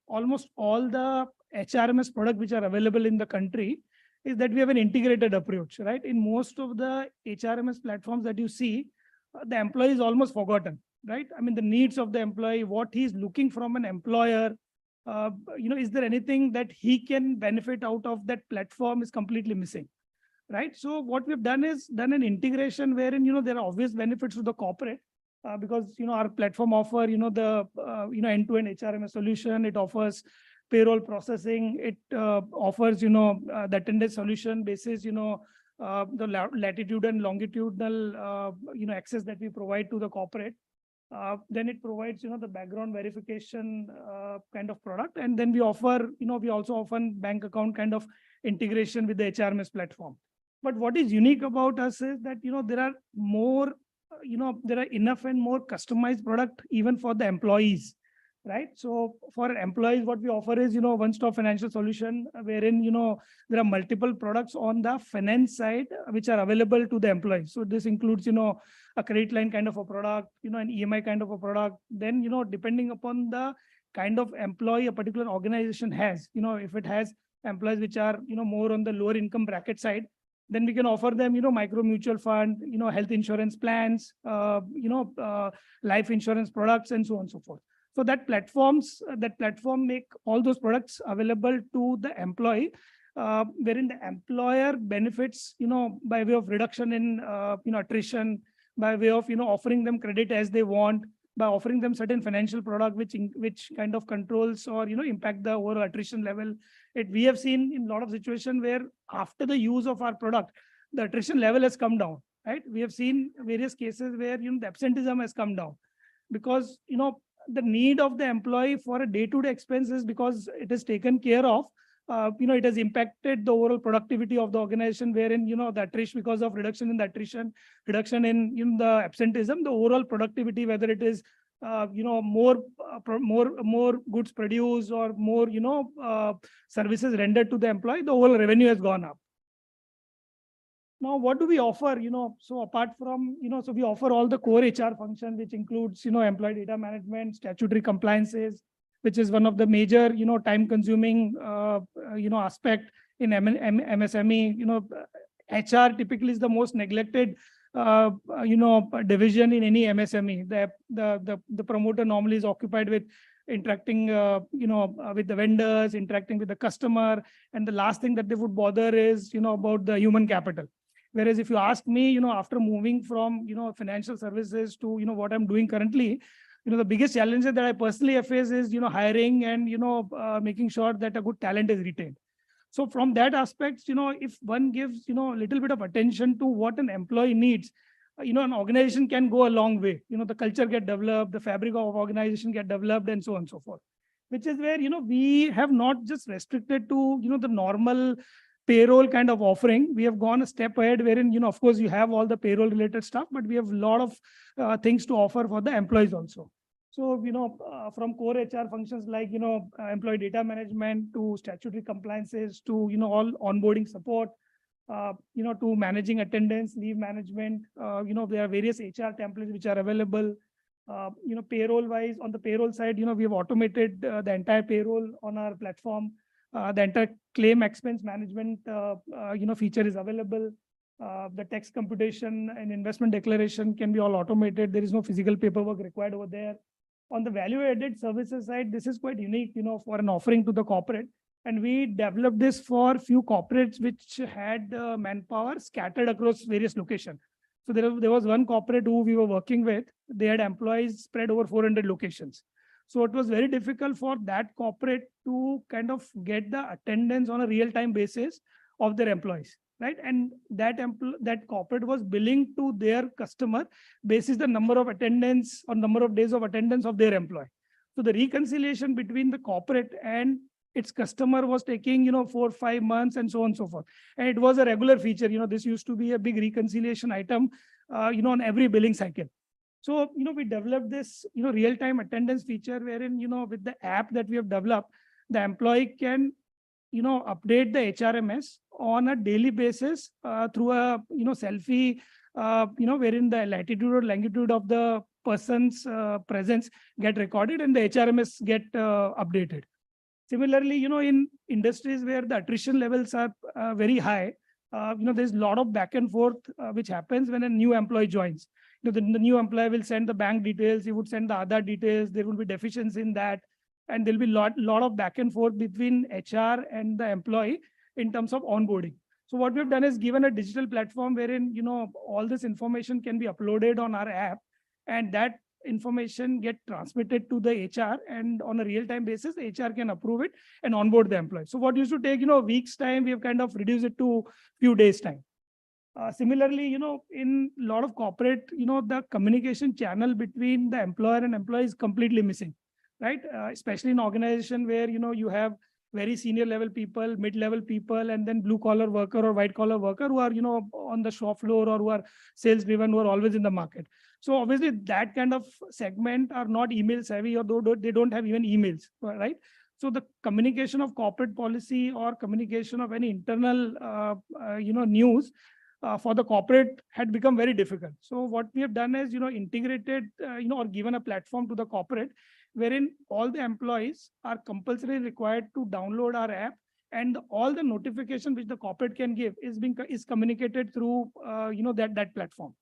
almost all the HRMS products which are available in the country is that we have an integrated approach, right? In most of the HRMS platforms that you see, the employee is almost forgotten, right? I mean, the needs of the employee, what he's looking from an employer, is there anything that he can benefit out of that platform is completely missing, right? So what we've done is done an integration wherein, there are obvious benefits to the corporate, because our platform offer the end-to-end HRMS solution. It offers payroll processing. It offers the attendance solution basis, the latitude and longitudinal access that we provide to the corporate. Then it provides the background verification kind of product, and then we offer we also offer bank account kind of integration with the HRMS platform. But what is unique about us is that there are more there are enough and more customized product even for the employees, right? So for employees, what we offer is one-stop financial solution wherein there are multiple products on the finance side which are available to the employees. So this includes a credit line kind of a product, an EMI kind of a product. Then depending upon the kind of employee a particular organization has, if it has employees which are more on the lower income bracket side, then we can offer them, micro mutual fund, health insurance plans, life insurance products, and so on and so forth. So that platform make all those products available to the employee, wherein the employer benefits, by way of reduction in, attrition, by way of, offering them credit as they want, by offering them certain financial product which kind of controls or impact the overall attrition level. We have seen in a lot of situations where after the use of our product, the attrition level has come down, right? We have seen various cases where the absenteeism has come down, because the need of the employee for a day-to-day expenses, because it is taken care of. It has impacted the overall productivity of the organization, wherein the attrition, because of reduction in the attrition, reduction in the absenteeism, the overall productivity, whether it is more goods produced or more services rendered to the employee, the overall revenue has gone up. Now, what do we offer? So apart from so we offer all the core HR function, which includes employee data management, statutory compliances, which is one of the major time-consuming aspect in MSME. HR typically is the most neglected division in any MSME. The promoter normally is occupied with interacting with the vendors, interacting with the customer, and the last thing that they would bother is about the human capital. Whereas if you ask me, after moving from financial services to what I'm doing currently, the biggest challenges that I personally face is hiring and making sure that a good talent is retained. So from that aspect, if one gives a little bit of attention to what an employee needs, an organization can go a long way. The culture get developed, the fabric of organization get developed, and so on and so forth. Which is where we have not just restricted to the normal payroll kind of offering. We have gone a step ahead, wherein of course you have all the payroll related stuff, but we have a lot of things to offer for the employees also. So from core HR functions like employee data management to statutory compliances to all onboarding support, to managing attendance, leave management. There are various HR templates which are available. Payroll wise, on the payroll side, we have automated the entire payroll on our platform. The entire claim expense management feature is available. The tax computation and investment declaration can be all automated. There is no physical paperwork required over there. On the value added services side, this is quite unique, for an offering to the corporate. And we developed this for few corporates which had manpower scattered across various locations. So there was one corporate who we were working with. They had employees spread over 400 locations. So it was very difficult for that corporate to kind of get the attendance on a real-time basis of their employees, right? And that corporate was billing to their customer basis the number of attendance or number of days of attendance of their employee. So the reconciliation between the corporate and its customer was taking 4 or 5 months and so on and so forth. And it was a regular feature. This used to be a big reconciliation item on every billing cycle. So we developed this real-time attendance feature, wherein with the app that we have developed, the employee can update the HRMS on a daily basis through a selfie, wherein the latitude or longitude of the person's presence get recorded and the HRMS get updated. Similarly, in industries where the attrition levels are very high, there's a lot of back and forth which happens when a new employee joins. The new employee will send the bank details, he would send the other details, there will be deficiency in that, and there'll be lot of back and forth between HR and the employee in terms of onboarding. So what we've done is given a digital platform wherein all this information can be uploaded on our app, and that information get transmitted to the HR, and on a real-time basis, HR can approve it and onboard the employee. So what used to take weeks time, we have kind of reduced it to few days time. Similarly, in a lot of corporate, the communication channel between the employer and employee is completely missing, right? Especially in organization where you have very senior level people, mid-level people, and then blue collar worker or white collar worker who are on the shop floor or who are sales driven, who are always in the market. So obviously that kind of segment are not email savvy, or they don't have even emails, right? So the communication of corporate policy or communication of any internal news for the corporate had become very difficult. So what we have done is integrated or given a platform to the corporate wherein all the employees are compulsorily required to download our app, and all the notification which the corporate can give is communicated through that platform.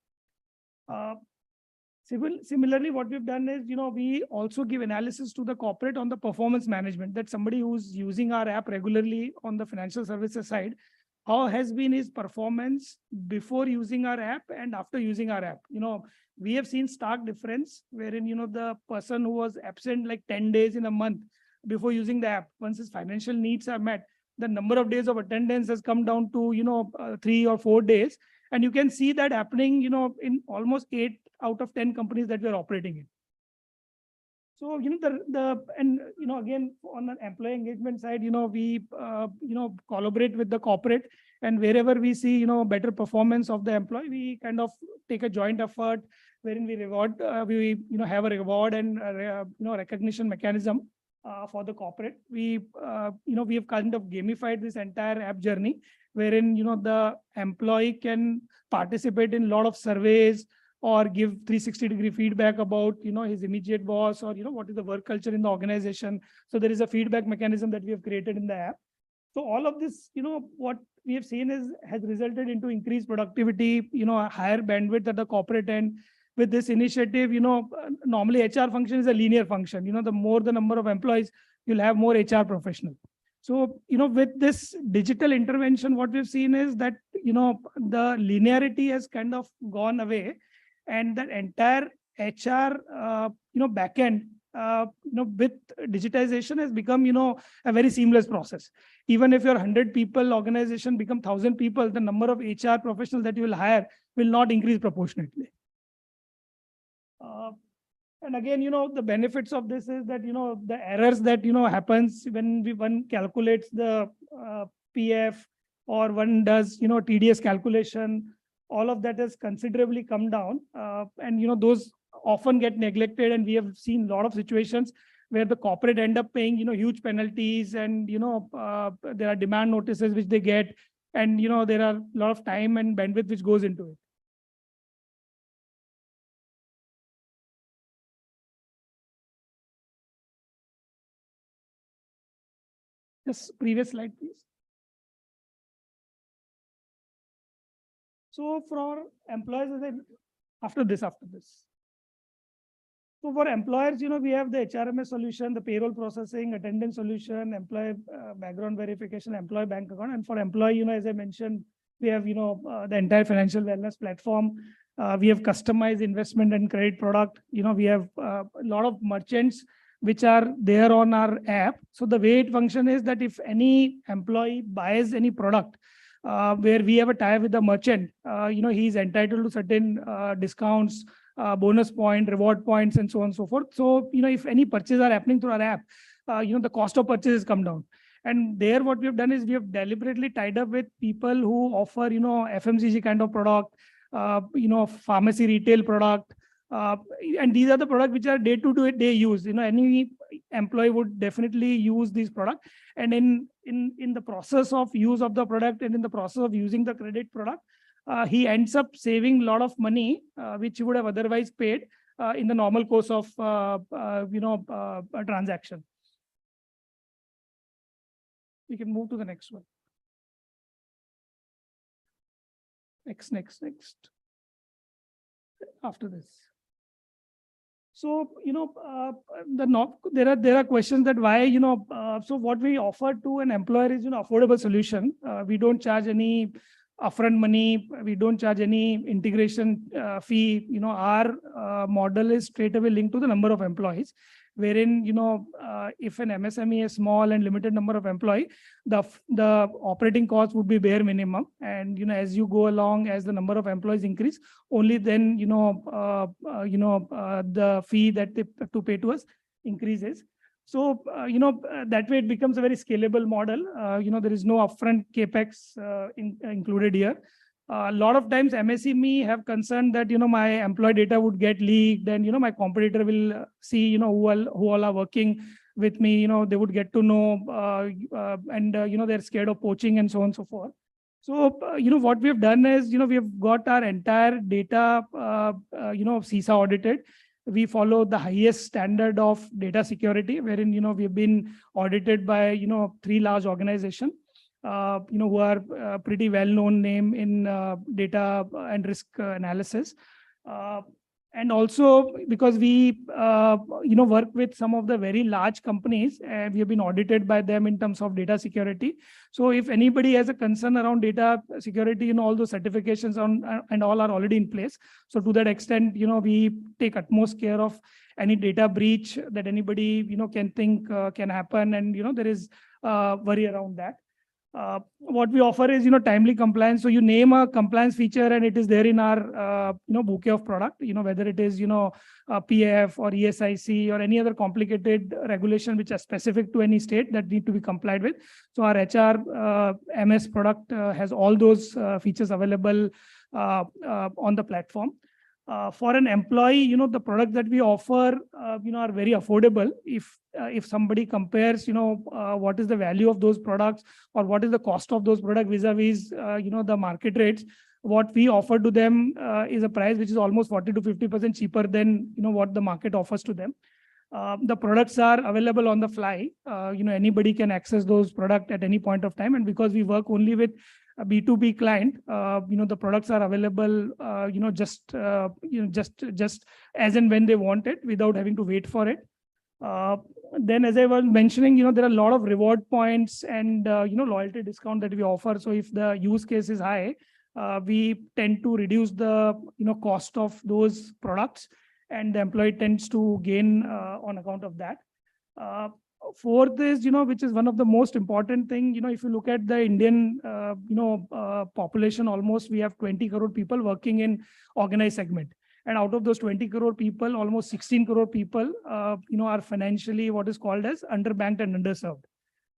Similarly, what we've done is we also give analysis to the corporate on the performance management, that somebody who's using our app regularly on the financial services side, how has been his performance before using our app and after using our app. We have seen stark difference wherein, the person who was absent like 10 days in a month before using the app, once his financial needs are met, the number of days of attendance has come down to, 3 or 4 days. And you can see that happening, in almost 8 out of 10 companies that we're operating in. So, again, on an employee engagement side, we, collaborate with the corporate, and wherever we see, better performance of the employee, we kind of take a joint effort wherein we reward, have a reward and, recognition mechanism for the corporate. We have kind of gamified this entire app journey wherein, the employee can participate in a lot of surveys or give 360-degree feedback about, his immediate boss or, what is the work culture in the organization. So there is a feedback mechanism that we have created in the app. So all of this, what we have seen has resulted into increased productivity, a higher bandwidth at the corporate end. With this initiative, normally HR function is a linear function. The more the number of employees, you'll have more HR professionals. So, with this digital intervention, what we've seen is that, the linearity has kind of gone away, and that entire HR, backend, with digitization has become, a very seamless process. Even if your 100 people organization become 1,000 people, the number of HR professionals that you will hire will not increase proportionately. And again, the benefits of this is that, the errors that, happens when one calculates the PF or one does, TDS calculation, all of that has considerably come down. And, those often get neglected. And we have seen a lot of situations where the corporate end up paying, huge penalties, and, there are demand notices which they get. And, there are a lot of time and bandwidth which goes into it. Just previous slide, please. So for employers, after this. So for employers, we have the HRMS solution, the payroll processing, attendance solution, employee background verification, employee bank account. And for employee, as I mentioned, we have, the entire financial wellness platform. We have customized investment and credit product. We have a lot of merchants which are there on our app. So the way it functions is that if any employee buys any product, where we have a tie with the merchant, he's entitled to certain discounts, bonus point, reward points, and so on and so forth. So, if any purchases are happening through our app, the cost of purchases come down. And there what we have done is we have deliberately tied up with people who offer, FMCG kind of product, pharmacy retail product. And these are the products which are day-to-day use. Any employee would definitely use these products. And in the process of use of the product and in the process of using the credit product, he ends up saving a lot of money, which he would have otherwise paid in the normal course of a transaction. We can move to the next one. Next. After this. So, there are questions that why, so what we offer to an employer is, affordable solution. We don't charge any upfront money. We don't charge any integration fee. Our model is straight away linked to the number of employees, wherein, if an MSME is small and limited number of employees, the operating cost would be bare minimum. And, as you go along, as the number of employees increase, only then, the fee that they have to pay to us increases. So, that way it becomes a very scalable model. There is no upfront CapEx included here. A lot of times MSME have concern that, my employee data would get leaked, and, my competitor will see, who all are working with me, they would get to know, and, they're scared of poaching and so on and so forth. So, what we have done is, we have got our entire data, CISA audited. We follow the highest standard of data security, wherein, we've been audited by, 3 large organizations. Who are pretty well-known name in data and risk analysis. And also because we work with some of the very large companies, and we have been audited by them in terms of data security. So if anybody has a concern around data security, all those certifications and all are already in place. So to that extent, we take utmost care of any data breach that anybody can think can happen, and there is worry around that. What we offer is timely compliance. So you name a compliance feature and it is there in our bouquet of product, whether it is PF or ESIC or any other complicated regulation which are specific to any state that need to be complied with. So our HR MS product has all those features available on the platform. For an employee, the products that we offer, are very affordable. If somebody compares, what is the value of those products or what is the cost of those products vis-a-vis, the market rates, what we offer to them is a price which is almost 40 to 50% cheaper than, what the market offers to them. The products are available on the fly. Anybody can access those products at any point of time. And because we work only with a B2B client, the products are available, just as and when they want it without having to wait for it. Then, as I was mentioning, there are a lot of reward points and, loyalty discount that we offer. So if the use case is high, we tend to reduce the, cost of those products, and the employee tends to gain on account of that. Fourth is, which is one of the most important thing, if you look at the Indian, population, almost we have 20 crore people working in organized segment. And out of those 20 crore people, almost 16 crore people, are financially what is called as underbanked and underserved.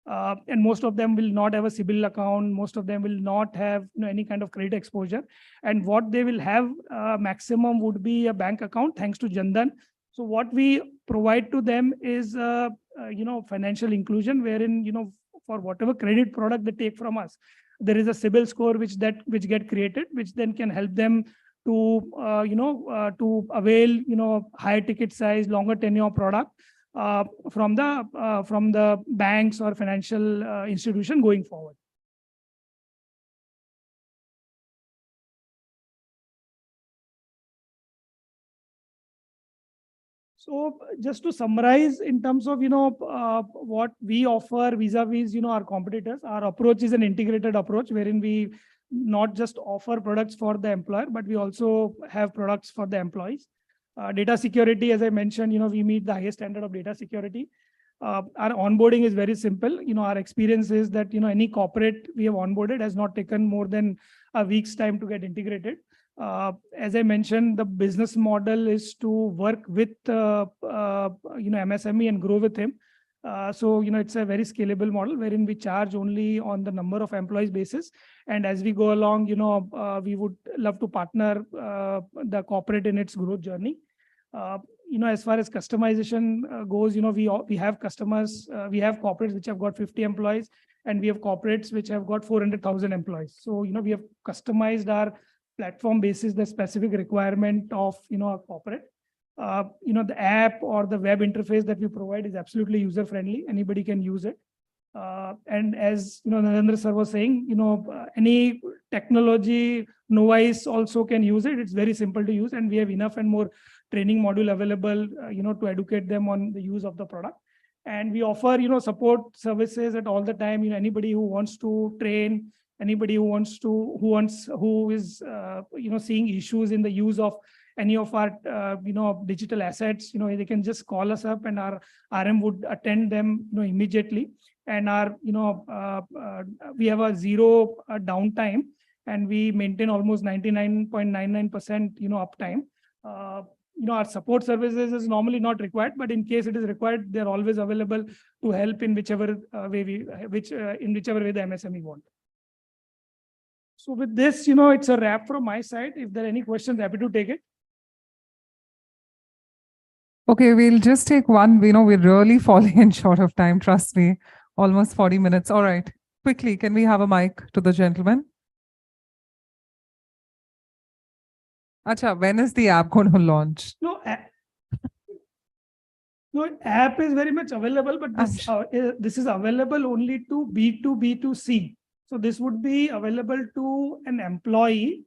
And most of them will not have a CIBIL account. Most of them will not have any kind of credit exposure. And what they will have maximum would be a bank account, thanks to Jan Dhan. So what we provide to them is, financial inclusion, wherein, for whatever credit product they take from us, there is a CIBIL score which get created, which then can help them to, to avail, higher ticket size, longer tenure product from the banks or financial institution going forward. So just to summarize in terms of, what we offer vis-a-vis, our competitors, our approach is an integrated approach wherein we not just offer products for the employer, but we also have products for the employees. Data security, as I mentioned, we meet the highest standard of data security. Our onboarding is very simple. Our experience is that, any corporate we have onboarded has not taken more than a week's time to get integrated. As I mentioned, the business model is to work with, MSME and grow with him. So, it's a very scalable model wherein we charge only on the number of employees basis. And as we go along, we would love to partner the corporate in its growth journey. As far as customization goes, we have customers, we have corporates which have got 50 employees, and we have corporates which have got 400,000 employees. So, we have customized our platform basis the specific requirement of, a corporate. The app or the web interface that we provide is absolutely user friendly. Anybody can use it. And as Narendra sir was saying, any technology novice also can use it. It's very simple to use, and we have enough and more training module available, to educate them on the use of the product. And we offer, support services at all the time. Anybody who wants to train, anybody who is seeing issues in the use of any of our digital assets, they can just call us up, and our RM would attend them immediately. And our we have a zero downtime, and we maintain almost 99.99% uptime. Our support services is normally not required, but in case it is required, they're always available to help in whichever way the MSME want. So with this, it's a wrap from my side. If there are any questions, happy to take it. Okay, we'll just take one. We're really falling in short of time, trust me. Almost 40 minutes. All right. Quickly, can we have a mic to the gentleman? Acha, when is the app going to launch? No, app is very much available, but this is available only to B2B2C. So this would be available to an employee,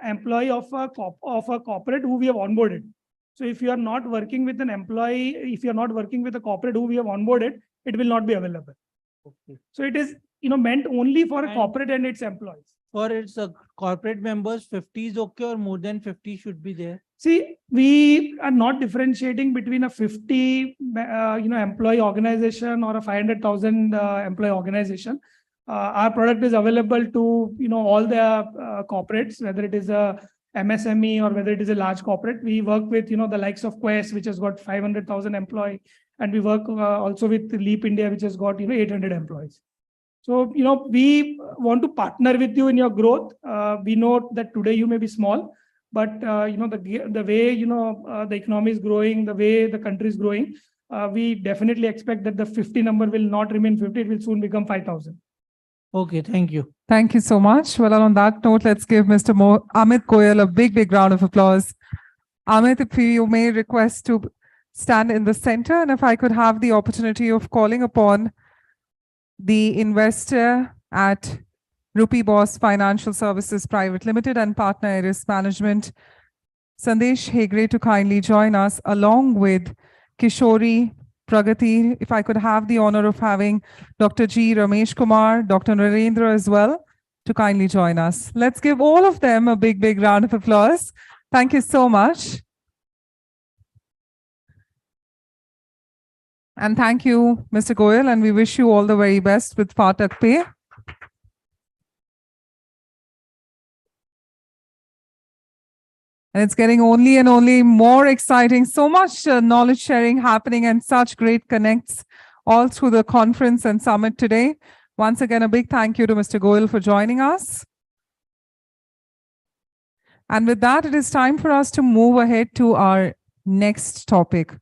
employee of a corporate who we have onboarded. So if you are not working with an employee, if you are not working with a corporate who we have onboarded, it will not be available. Okay. So it is, meant only for a And- corporate and its employees. For its corporate members, 50 is okay, or more than 50 should be there? See, we are not differentiating between a 50, employee organization or a 500,000 employee organization. Our product is available to, all the corporates, whether it is a MSME or whether it is a large corporate. We work with, the likes of Quest, which has got 500,000 employee, and we work also with Leap India, which has got, 800 employees. So, we want to partner with you in your growth. We know that today you may be small, but the way the economy is growing, the way the country is growing, we definitely expect that the 50 number will not remain 50; it will soon become 5,000. Okay, thank you. Thank you so much. Well, on that note, let's give Mr. Amit Goyal a big round of applause. Amit, if you may request to stand in the center, and if I could have the opportunity of calling upon the investor at Rupee Boss Financial Services Private Limited and Partner Aris Management, Sandesh Hegre, to kindly join us, along with Kishori Pragati. If I could have the honor of having Dr. G. Ramesh Kumar, Dr. Narendra as well, to kindly join us. Let's give all of them a big round of applause. Thank you so much. And thank you, Mr. Goyal, and we wish you all the very best with Fatak Pay. And it's getting only and only more exciting. So much knowledge sharing happening and such great connects all through the conference and summit today. Once again, a big thank you to Mr. Goyal for joining us. And with that, it is time for us to move ahead to our next topic.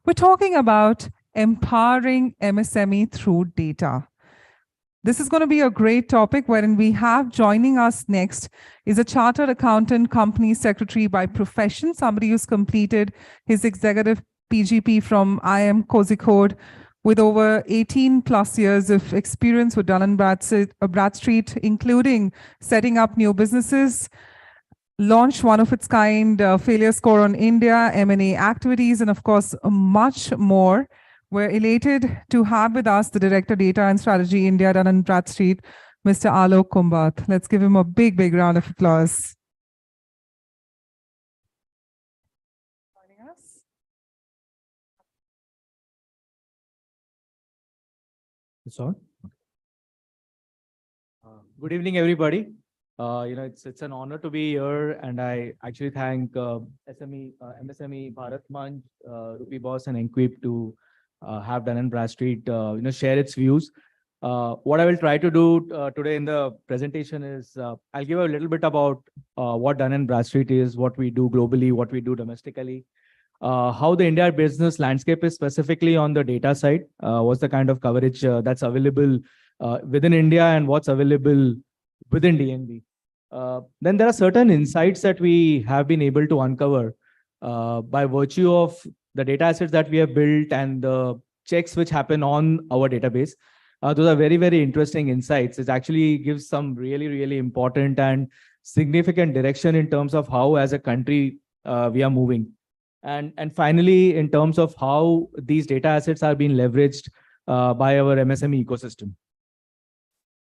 We're talking about empowering MSME through data. This is going to be a great topic, wherein we have joining us next is a chartered accountant, company secretary by profession, somebody who's completed his executive PGP from IM Kozhikode with over 18 plus years of experience with Dun & Bradstreet, including setting up new businesses, launched one of its kind failure score on India, M&A activities, and of course, much more. We're elated to have with us the Director Data and Strategy India, Dun & Bradstreet, Mr. Alok Kumbat. Let's give him a big round of applause. Joining us. It's on. Good evening, everybody. It's an honor to be here, and I actually thank MSME Bharat Manch, Rupee Boss, and ENQUBE to have Dun & Bradstreet share its views. What I will try to do today in the presentation is I'll give a little bit about what Dun & Bradstreet is, what we do globally, what we do domestically, how the India business landscape is specifically on the data side, what's the kind of coverage that's available within India and what's available within DNB. Then there are certain insights that we have been able to uncover by virtue of the data assets that we have built and the checks which happen on our database. Those are very interesting insights. It actually gives some really important and significant direction in terms of how as a country we are moving. And finally, in terms of how these data assets are being leveraged by our MSME ecosystem.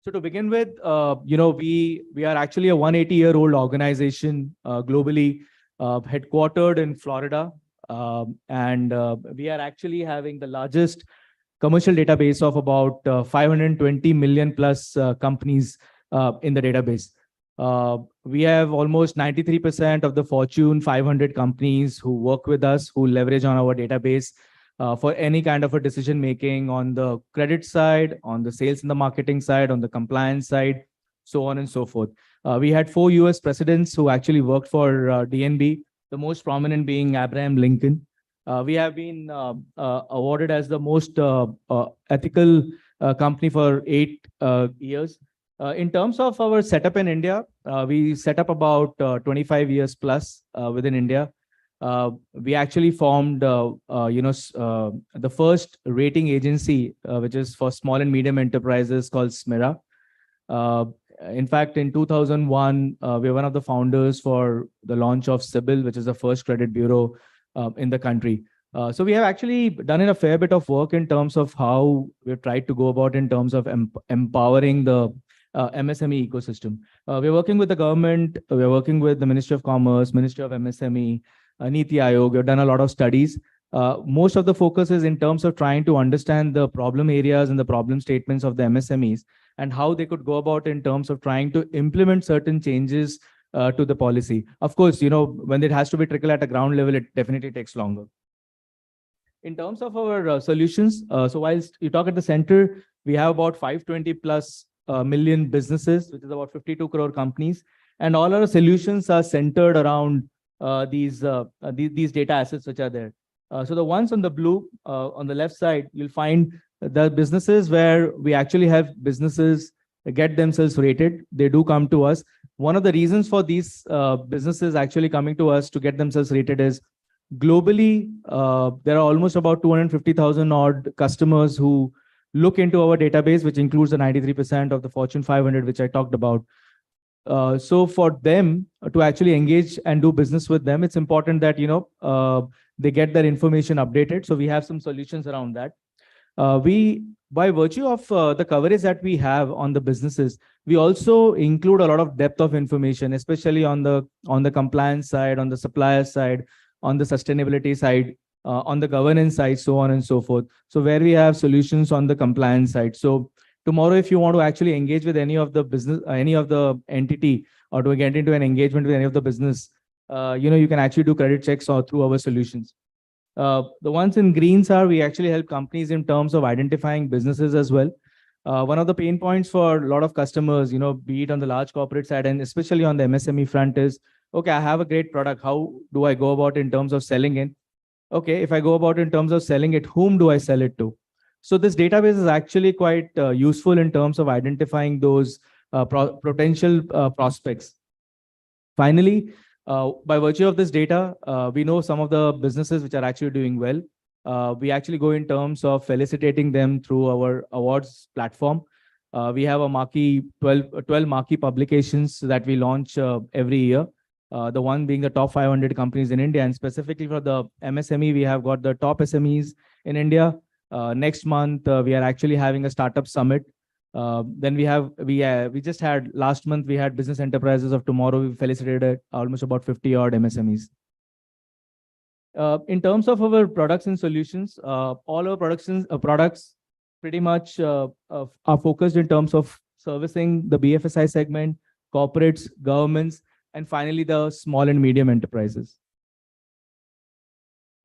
So to begin with, we are actually a 180-year-old organization globally, headquartered in Florida. And we are actually having the largest commercial database of about 520 million plus companies in the database. We have almost 93% of the Fortune 500 companies who work with us, who leverage on our database for any kind of a decision making on the credit side, on the sales and the marketing side, on the compliance side, so on and so forth. We had 4 US presidents who actually worked for DNB, the most prominent being Abraham Lincoln. We have been awarded as the most ethical company for 8 years. In terms of our setup in India, we set up about 25 years plus within India. We actually formed, the first rating agency, which is for small and medium enterprises, called SMIRA. In fact, in 2001, we were one of the founders for the launch of CIBIL, which is the first credit bureau in the country. So we have actually done a fair bit of work in terms of how we've tried to go about in terms of empowering the MSME ecosystem. We're working with the government, we're working with the Ministry of Commerce, Ministry of MSME, Niti Aayog. We've done a lot of studies. Most of the focus is in terms of trying to understand the problem areas and the problem statements of the MSMEs and how they could go about in terms of trying to implement certain changes to the policy. Of course, when it has to be trickled at a ground level, it definitely takes longer. In terms of our solutions, so whilst you talk at the center, we have about 520 plus million businesses, which is about 52 crore companies. And all our solutions are centered around these data assets which are there. So the ones on the blue, on the left side, you'll find the businesses where we actually have businesses get themselves rated. They do come to us. One of the reasons for these businesses actually coming to us to get themselves rated is globally, there are almost about 250,000 odd customers who look into our database, which includes the 93% of the Fortune 500, which I talked about. So for them to actually engage and do business with them, it's important that, they get their information updated. So we have some solutions around that. By virtue of the coverage that we have on the businesses, we also include a lot of depth of information, especially on the compliance side, on the supplier side, on the sustainability side, on the governance side, so on and so forth. So where we have solutions on the compliance side. So tomorrow, if you want to actually engage with any of the business, any of the entity, or to get into an engagement with any of the business, you can actually do credit checks or through our solutions. The ones in greens are we actually help companies in terms of identifying businesses as well. One of the pain points for a lot of customers, be it on the large corporate side and especially on the MSME front is, okay, I have a great product. How do I go about in terms of selling it? Okay, if I go about in terms of selling it, whom do I sell it to? So this database is actually quite useful in terms of identifying those potential prospects. Finally, by virtue of this data, we know some of the businesses which are actually doing well. We actually go in terms of felicitating them through our awards platform. We have a marquee 12 marquee publications that we launch every year. The one being the top 500 companies in India, and specifically for the MSME, we have got the top SMEs in India. Next month, we are actually having a startup summit. Then we just had last month, we had business enterprises of tomorrow. We felicitated almost about 50 odd MSMEs. In terms of our products and solutions, all our products pretty much are focused in terms of servicing the BFSI segment, corporates, governments, and finally the small and medium enterprises.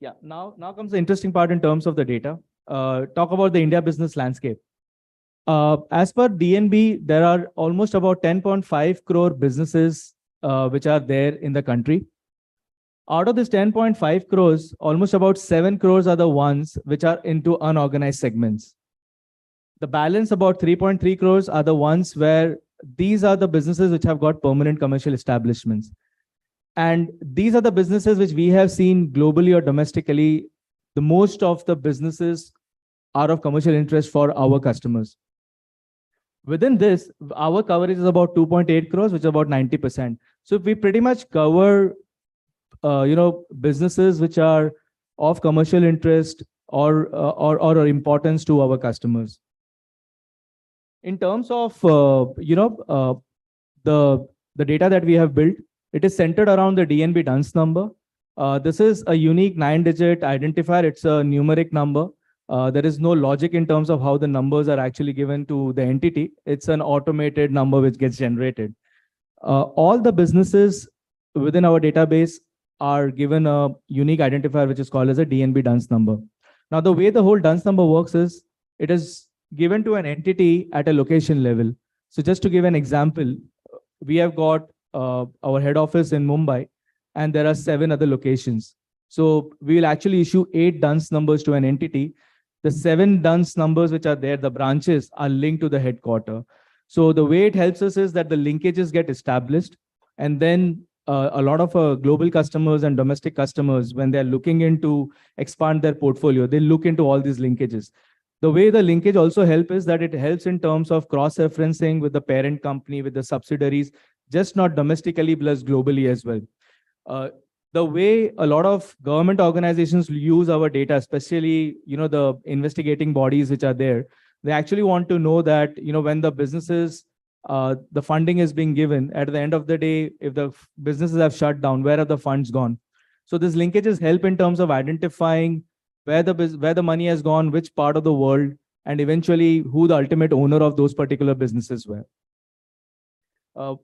Yeah, now comes the interesting part in terms of the data. Talk about the India business landscape. As per DNB, there are almost about 10.5 crore businesses which are there in the country. Out of this 10.5 crores, almost about 7 crores are the ones which are into unorganized segments. The balance, about 3.3 crores, are the ones where these are the businesses which have got permanent commercial establishments. And these are the businesses which we have seen globally or domestically, the most of the businesses are of commercial interest for our customers. Within this, our coverage is about 2.8 crores, which is about 90%. So we pretty much cover, businesses which are of commercial interest or importance to our customers. In terms of, the data that we have built, it is centered around the DNB DUNS number. This is a unique 9-digit identifier. It's a numeric number. There is no logic in terms of how the numbers are actually given to the entity. It's an automated number which gets generated. All the businesses within our database are given a unique identifier which is called as a DNB DUNS number. Now, the way the whole DUNS number works is it is given to an entity at a location level. So just to give an example, we have got our head office in Mumbai, and there are 7 other locations. So we will actually issue 8 DUNS numbers to an entity. The 7 DUNS numbers which are there, the branches, are linked to the headquarter. So the way it helps us is that the linkages get established, and then a lot of global customers and domestic customers, when they're looking into expand their portfolio, they look into all these linkages. The way the linkage also helps is that it helps in terms of cross-referencing with the parent company, with the subsidiaries, just not domestically, but globally as well. The way a lot of government organizations use our data, especially, the investigating bodies which are there, they actually want to know that, when the businesses, the funding is being given, at the end of the day, if the businesses have shut down, where have the funds gone? So these linkages help in terms of identifying where the money has gone, which part of the world, and eventually who the ultimate owner of those particular businesses were.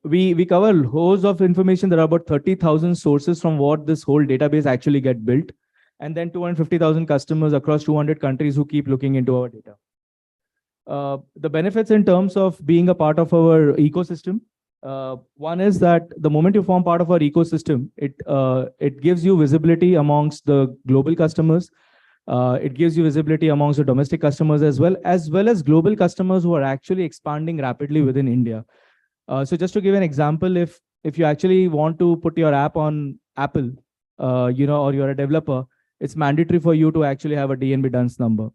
We cover hosts of information. There are about 30,000 sources from what this whole database actually get built, and then 250,000 customers across 200 countries who keep looking into our data. The benefits in terms of being a part of our ecosystem. One is that the moment you form part of our ecosystem, it gives you visibility amongst the global customers. It gives you visibility amongst the domestic customers as well as global customers who are actually expanding rapidly within India. So just to give an example, if you actually want to put your app on Apple, or you're a developer, it's mandatory for you to actually have a DNB DUNS number.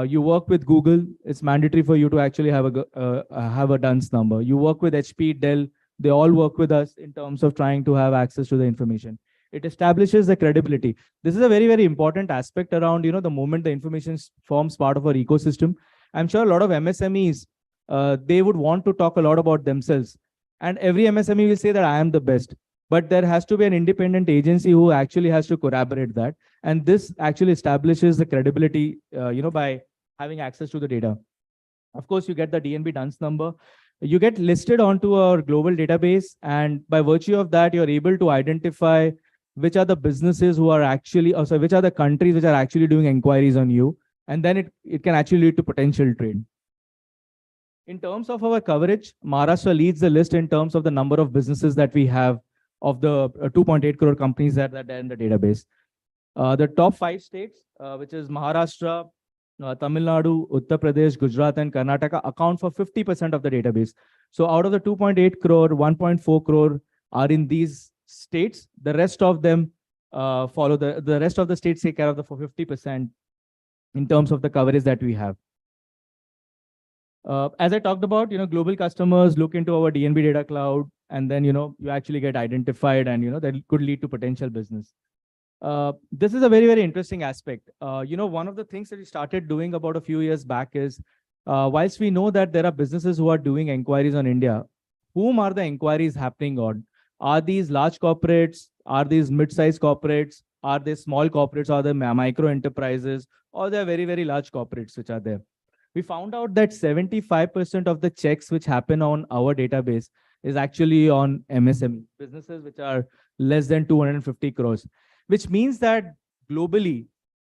You work with Google, it's mandatory for you to actually have a DUNS number. You work with HP, Dell, they all work with us in terms of trying to have access to the information. It establishes the credibility. This is a very, very important aspect around, the moment the information forms part of our ecosystem. I'm sure a lot of MSMEs, they would want to talk a lot about themselves. And every MSME will say that I am the best. But there has to be an independent agency who actually has to corroborate that. And this actually establishes the credibility, by having access to the data. Of course, you get the DNB DUNS number. You get listed onto our global database. And by virtue of that, you're able to identify which are the businesses who are actually, which are the countries which are actually doing inquiries on you. And then it can actually lead to potential trade. In terms of our coverage, Maharashtra leads the list in terms of the number of businesses that we have of the 2.8 crore companies that are in the database. The top 5 states, which is Maharashtra, Tamil Nadu, Uttar Pradesh, Gujarat, and Karnataka, account for 50% of the database. So out of the 2.8 crore, 1.4 crore are in these states. The rest of them follow the rest of the states take care of the 50% in terms of the coverage that we have. As I talked about, global customers look into our DNB data cloud, and then, you actually get identified, and, that could lead to potential business. This is a very, very interesting aspect. One of the things that we started doing about a few years back is, whilst we know that there are businesses who are doing inquiries on India, whom are the inquiries happening on? Are these large corporates? Are these mid-sized corporates? Are they small corporates? Are they micro enterprises? Or they are very, very large corporates which are there? We found out that 75% of the checks which happen on our database is actually on MSME, businesses which are less than 250 crores, which means that globally,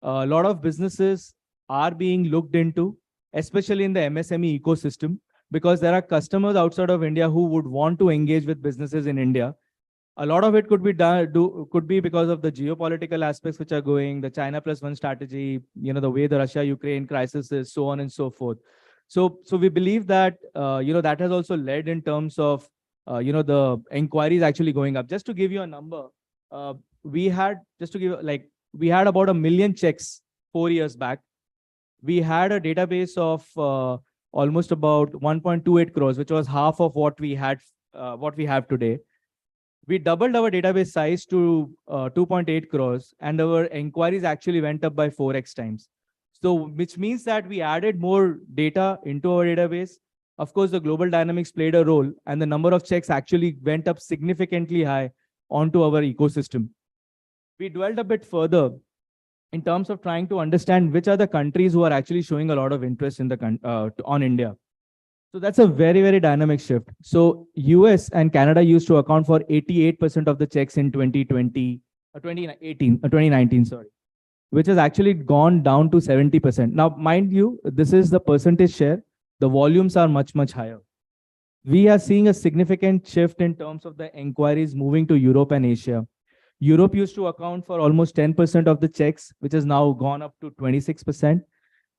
a lot of businesses are being looked into, especially in the MSME ecosystem, because there are customers outside of India who would want to engage with businesses in India. A lot of it could be because of the geopolitical aspects which are going, the China +1 strategy, the way the Russia-Ukraine crisis is, so on and so forth. So we believe that, that has also led in terms of, the inquiries actually going up. Just to give you a number, we had about 1 million checks 4 years back. We had a database of almost about 1.28 crores, which was half of what we have today. We doubled our database size to 2.8 crores, and our inquiries actually went up by 4x times. So, which means that we added more data into our database. Of course, the global dynamics played a role, and the number of checks actually went up significantly high onto our ecosystem. We dwelled a bit further in terms of trying to understand which are the countries who are actually showing a lot of interest in on India. So that's a very, very dynamic shift. So US and Canada used to account for 88% of the checks in 2019, which has actually gone down to 70%. Now, mind you, this is the percentage share. The volumes are much, much higher. We are seeing a significant shift in terms of the inquiries moving to Europe and Asia. Europe used to account for almost 10% of the checks, which has now gone up to 26%.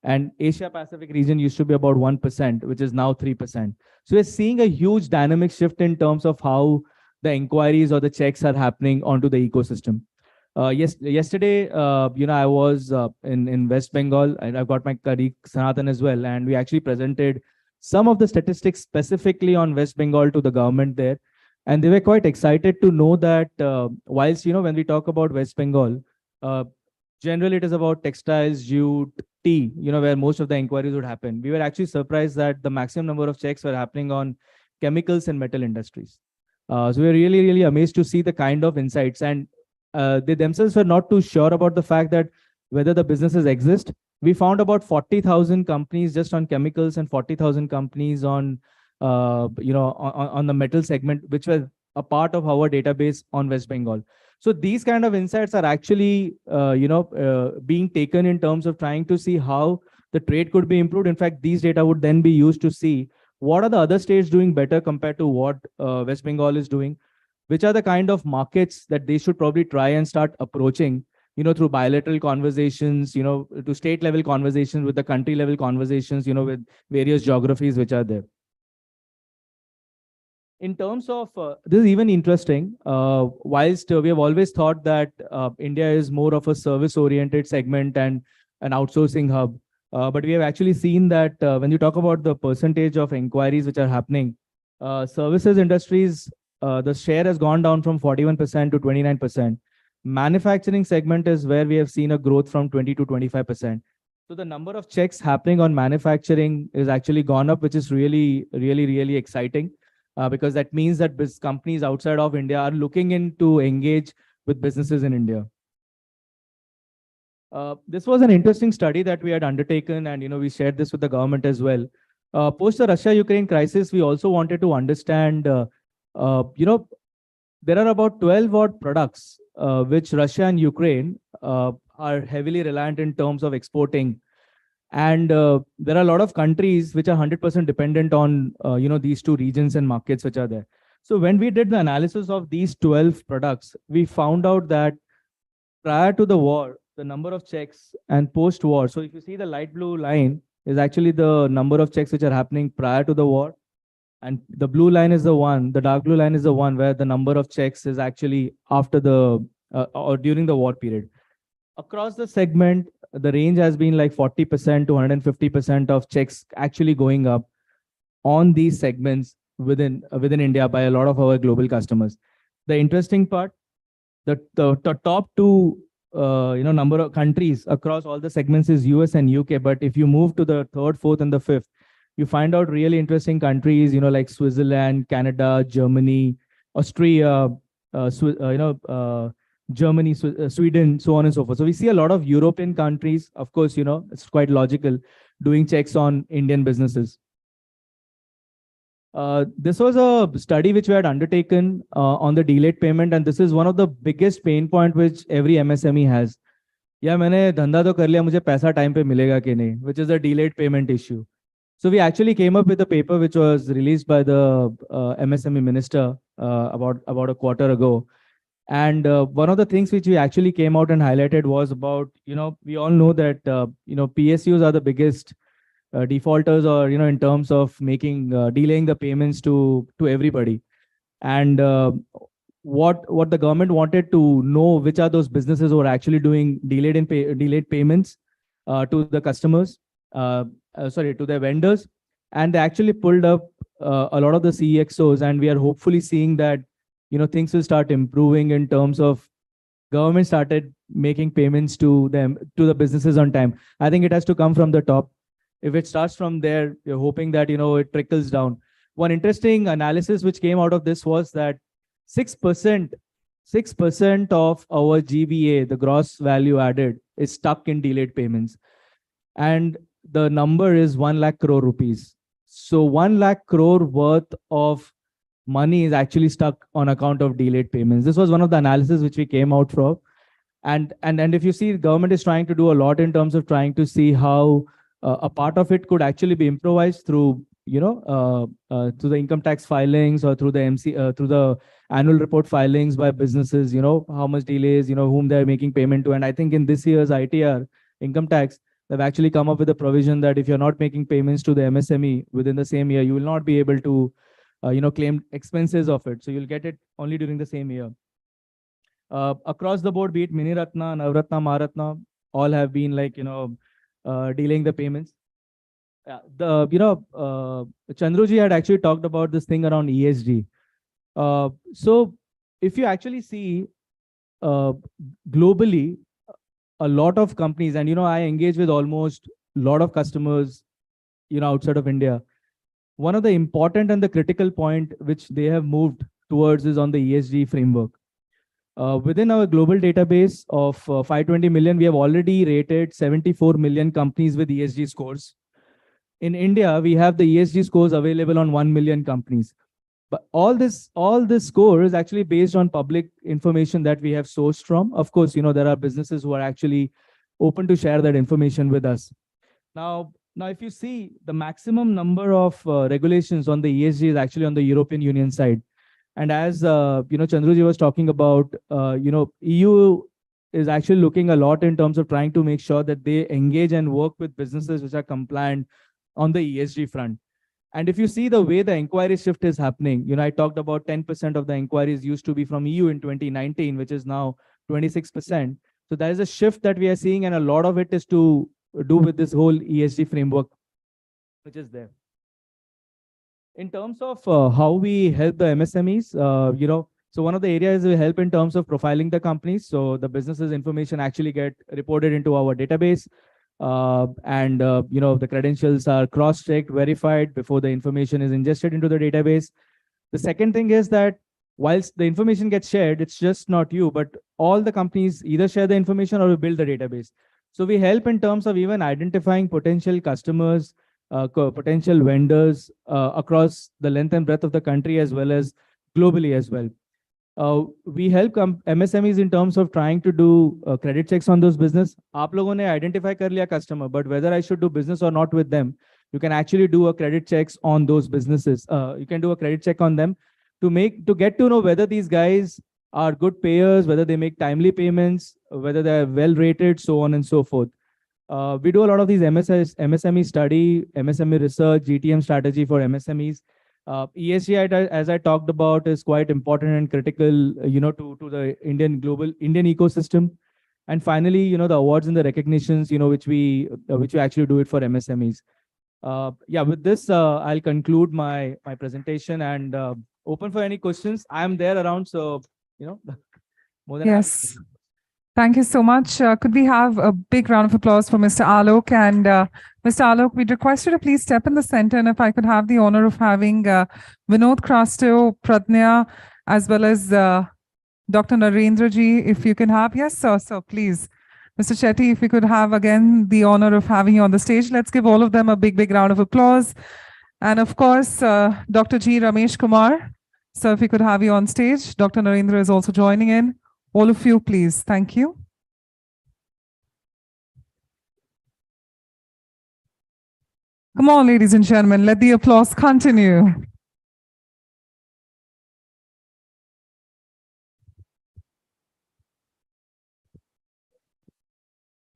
And Asia Pacific region used to be about 1%, which is now 3%. So we're seeing a huge dynamic shift in terms of how the inquiries or the checks are happening onto the ecosystem. Yesterday, I was in West Bengal, and I've got my colleague Sanatan as well, and we actually presented some of the statistics specifically on West Bengal to the government there, and they were quite excited to know that whilst when we talk about West Bengal, generally it is about textiles, jute, tea, where most of the inquiries would happen. We were actually surprised that the maximum number of checks were happening on chemicals and metal industries. So we were really, really amazed to see the kind of insights, and they themselves were not too sure about the fact that whether the businesses exist. We found about 40,000 companies just on chemicals and 40,000 companies on, on the metal segment, which were a part of our database on West Bengal. So these kind of insights are actually, being taken in terms of trying to see how the trade could be improved. In fact, these data would then be used to see what are the other states doing better compared to what West Bengal is doing, which are the kind of markets that they should probably try and start approaching, through bilateral conversations, to state level conversations, with the country level conversations, with various geographies which are there. In terms of, this is even interesting, whilst we have always thought that India is more of a service oriented segment and an outsourcing hub, but we have actually seen that when you talk about the percentage of inquiries which are happening, services industries, the share has gone down from 41% to 29%. Manufacturing segment is where we have seen a growth from 20 to 25%. So the number of checks happening on manufacturing is actually gone up, which is really, really, really exciting, because that means that companies outside of India are looking in to engage with businesses in India. This was an interesting study that we had undertaken, and we shared this with the government as well. Post the Russia-Ukraine crisis, we also wanted to understand, there are about 12 odd products which Russia and Ukraine are heavily reliant in terms of exporting. And there are a lot of countries which are 100% dependent on, these two regions and markets which are there. So when we did the analysis of these 12 products, we found out that prior to the war, the number of checks, and post-war, so if you see the light blue line is actually the number of checks which are happening prior to the war. And the blue line is the one, the dark blue line is the one where the number of checks is actually after the, or during the war period. Across the segment, the range has been like 40% to 150% of checks actually going up on these segments within India by a lot of our global customers. The interesting part, the top two number of countries across all the segments is US and UK. But if you move to the third, fourth, and the fifth, you find out really interesting countries, like Switzerland, Canada, Germany, Austria, Germany, Sweden, so on and so forth. So we see a lot of European countries, of course, it's quite logical, doing checks on Indian businesses. This was a study which we had undertaken on the delayed payment, and this is one of the biggest pain point which every MSME has. Yeah, मैंने धंधा तो कर लिया, मुझे पैसा time पे मिलेगा कि नहीं, which is a delayed payment issue. So we actually came up with a paper which was released by the MSME minister about a quarter ago. And one of the things which we actually came out and highlighted was about, we all know that, PSUs are the biggest defaulters, or, in terms of making, delaying the payments to everybody. And what the government wanted to know, which are those businesses who are actually doing delayed payments to the customers, to their vendors. And they actually pulled up a lot of the CXOs, and we are hopefully seeing that, things will start improving in terms of government started making payments to them, to the businesses on time. I think it has to come from the top. If it starts from there, we're hoping that, it trickles down. One interesting analysis which came out of this was that 6% of our GVA, the gross value added, is stuck in delayed payments. And the number is 1 lakh crore rupees. So 1 lakh crore worth of money is actually stuck on account of delayed payments. This was one of the analysis which we came out from. And if you see, the government is trying to do a lot in terms of trying to see how a part of it could actually be improvised through, through the income tax filings, or through the through the annual report filings by businesses, how much delays, whom they're making payment to. And I think in this year's ITR, income tax, they've actually come up with a provision that if you're not making payments to the MSME within the same year, you will not be able to, claim expenses of it. So you'll get it only during the same year. across the board, be it Mini Ratna, Navratna, Maharatna, all have been like, dealing the payments. Yeah, Chandruji had actually talked about this thing around ESG. So if you actually see globally, a lot of companies, and I engage with almost a lot of customers, outside of India. One of the important and the critical point which they have moved towards is on the ESG framework. Within our global database of 520 million, we have already rated 74 million companies with ESG scores. In India, we have the ESG scores available on 1 million companies. But all this score is actually based on public information that we have sourced from. Of course, there are businesses who are actually open to share that information with us. Now, if you see, the maximum number of regulations on the ESG is actually on the European Union side. And as Chandruji was talking about, EU is actually looking a lot in terms of trying to make sure that they engage and work with businesses which are compliant on the ESG front. And if you see the way the inquiry shift is happening, I talked about 10% of the inquiries used to be from EU in 2019, which is now 26%. So there is a shift that we are seeing, and a lot of it is to do with this whole ESG framework, which is there. In terms of how we help the MSMEs, so one of the areas we help in terms of profiling the companies. So the business's information actually get reported into our database. The credentials are cross-checked, verified before the information is ingested into the database. The second thing is that whilst the information gets shared, it's just not you, but all the companies either share the information or we build the database. So we help in terms of even identifying potential customers, potential vendors across the length and breadth of the country as well as globally as well. We help MSMEs in terms of trying to do credit checks on those business. आप लोगों ने identify कर लिया customer, but whether I should do business or not with them, you can actually do a credit checks on those businesses. You can do a credit check on them to get to know whether these guys are good payers, whether they make timely payments, whether they're well rated, so on and so forth. We do a lot of these MSME study, MSME research, GTM strategy for MSMEs. ESG, as I talked about, is quite important and critical, to the Indian ecosystem. And finally, the awards and the recognitions, which we actually do it for MSMEs. With this, I'll conclude my presentation and open for any questions. I'm there around, so more than Yes. Thank you so much. Could we have a big round of applause for Mr. Alok? And Mr. Alok, we'd request you to please step in the center. And if I could have the honor of having Vinod Krasto, Pradnya, as well as Dr. Narendra ji, if you can have. Yes, sir. So please. Mr. Shetty, if we could have again the honor of having you on the stage. Let's give all of them a big round of applause. And of course, Dr. G. Ramesh Kumar. So if we could have you on stage. Dr. Narendra is also joining in. All of you, please. Thank you. Come on, ladies and gentlemen, let the applause continue.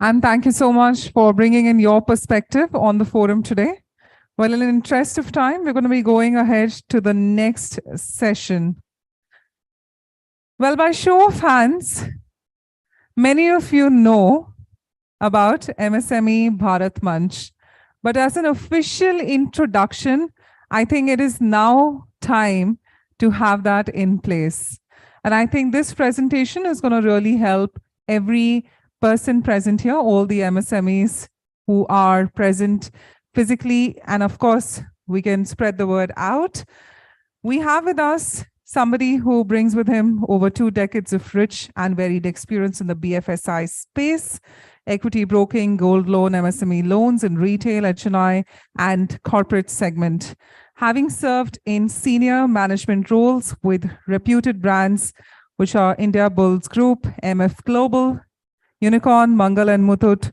And thank you so much for bringing in your perspective on the forum today. Well, in the interest of time, we're going to be going ahead to the next session. Well, by show of hands, many of you know about MSME Bharat Manch. But as an official introduction, I think it is now time to have that in place. And I think this presentation is going to really help every person present here, all the MSMEs who are present physically. And of course, we can spread the word out. We have with us somebody who brings with him over 2 decades of rich and varied experience in the BFSI space, equity broking, gold loan, MSME loans in retail, HNI, and corporate segment. Having served in senior management roles with reputed brands, which are India Bulls Group, MF Global, Unicorn, Mangal and Muthoot,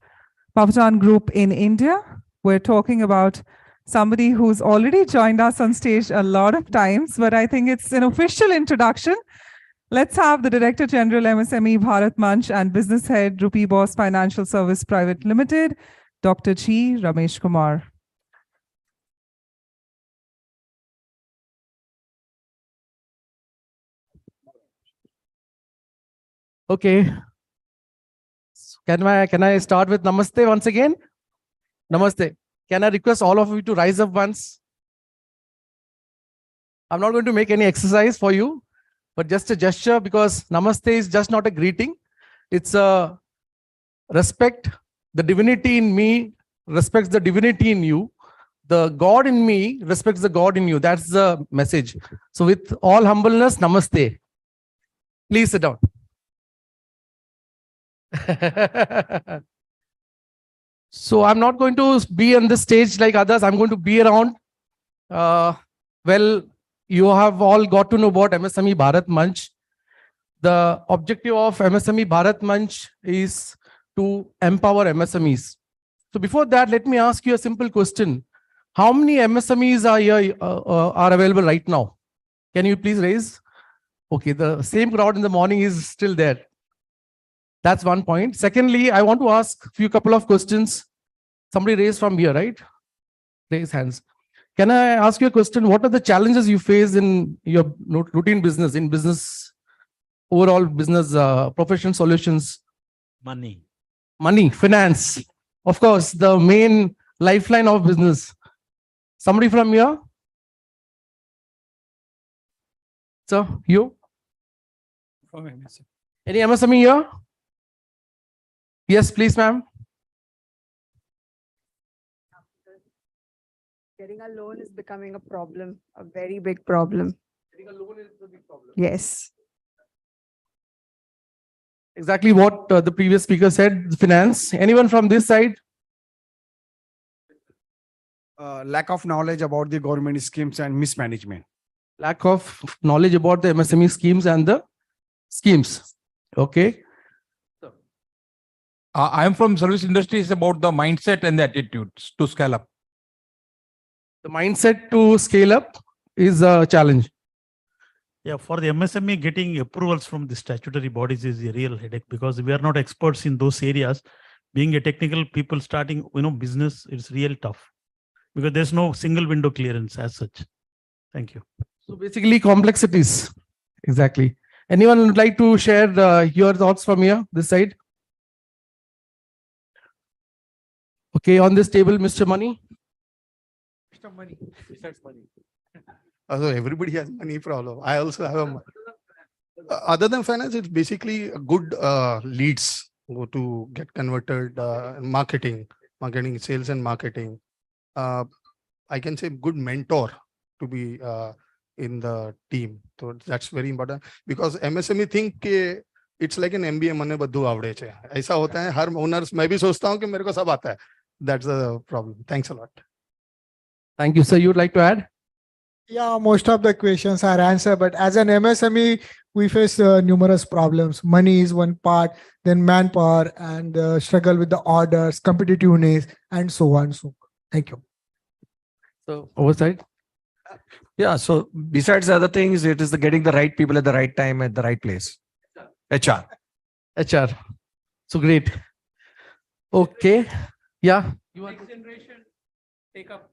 Pavatan Group in India. We're talking about somebody who's already joined us on stage a lot of times, but I think it's an official introduction. Let's have the Director General MSME Bharat Manch and Business Head Rupee Boss Financial Service Private Limited, Dr. G. Ramesh Kumar. Okay. Can I start with Namaste once again? Namaste. Can I request all of you to rise up once? I'm not going to make any exercise for you, but just a gesture, because Namaste is just not a greeting. It's a respect. The divinity in me respects the divinity in you. The God in me respects the God in you. That's the message. So with all humbleness, Namaste. Please sit down. So I'm not going to be on the stage like others. I'm going to be around. Well, you have all got to know about MSME Bharat Manch. The objective of MSME Bharat Manch is to empower MSMEs. So before that, let me ask you a simple question. How many MSMEs are here, are available right now? Can you please raise? Okay, the same crowd in the morning is still there. That's one point. Secondly, I want to ask a couple of questions. Somebody raised from here, right? Raise hands. Can I ask you a question? What are the challenges you face in your routine business, overall business, professional solutions? Money, finance. Of course, the main lifeline of business. Somebody from here? Sir, you? Any MSME here? Yes, please, ma'am. Getting a loan is becoming a problem, a very big problem. Getting a loan is a big problem. Yes. Exactly what the previous speaker said, finance. Anyone from this side? Lack of knowledge about the government schemes and mismanagement. Lack of knowledge about the MSME schemes and the schemes. Okay. I am from service industry. It's about the mindset and the attitudes to scale up. The mindset to scale up is a challenge. Yeah, for the MSME, getting approvals from the statutory bodies is a real headache because we are not experts in those areas. Being a technical people starting, business, it's real tough because there's no single window clearance as such. Thank you. So basically complexities. Exactly. Anyone would like to share your thoughts from here, this side? Okay, on this table, Mr. Money. Mr. Money. Besides money. So everybody has money problem. I also have a other than finance, it's basically a good leads to get converted, marketing, sales and marketing. I can say good mentor to be in the team. So that's very important because MSME think के it's like an MBA मने बद्दू आवड़े छे. ऐसा होता है हर owners मैं भी सोचता हूँ कि मेरे को सब आता है. That's the problem. Thanks a lot. Thank you, sir. You'd like to add? Yeah, most of the questions are answered, but as an MSME, we face numerous problems. Money is one part, then manpower and struggle with the orders, competitiveness, and so on. So, thank you. So, oversight? Yeah, so besides the other things, it is the getting the right people at the right time at the right place. HR. HR. So great. Okay. Yeah. Next generation take up.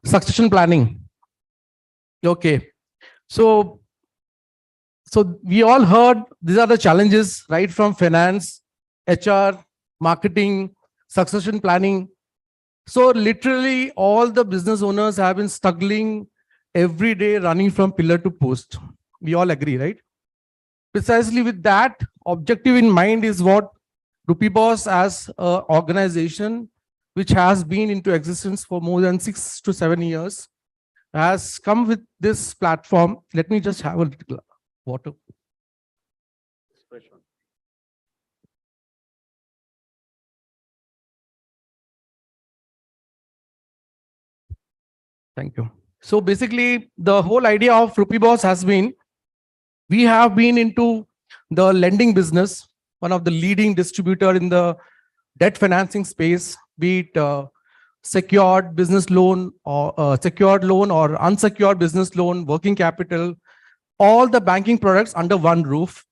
Succession planning. Okay. So we all heard these are the challenges, right? From finance, HR, marketing, succession planning. So literally all the business owners have been struggling every day running from pillar to post. We all agree, right? Precisely with that objective in mind is what RupeeBoss as an organization which has been into existence for more than 6 to 7 years has come with this platform. Let me just have a little water. Thank you. So basically, the whole idea of RupeeBoss has been, we have been into the lending business, one of the leading distributor in the debt financing space, be it secured business loan or secured loan or unsecured business loan, working capital, all the banking products under one roof.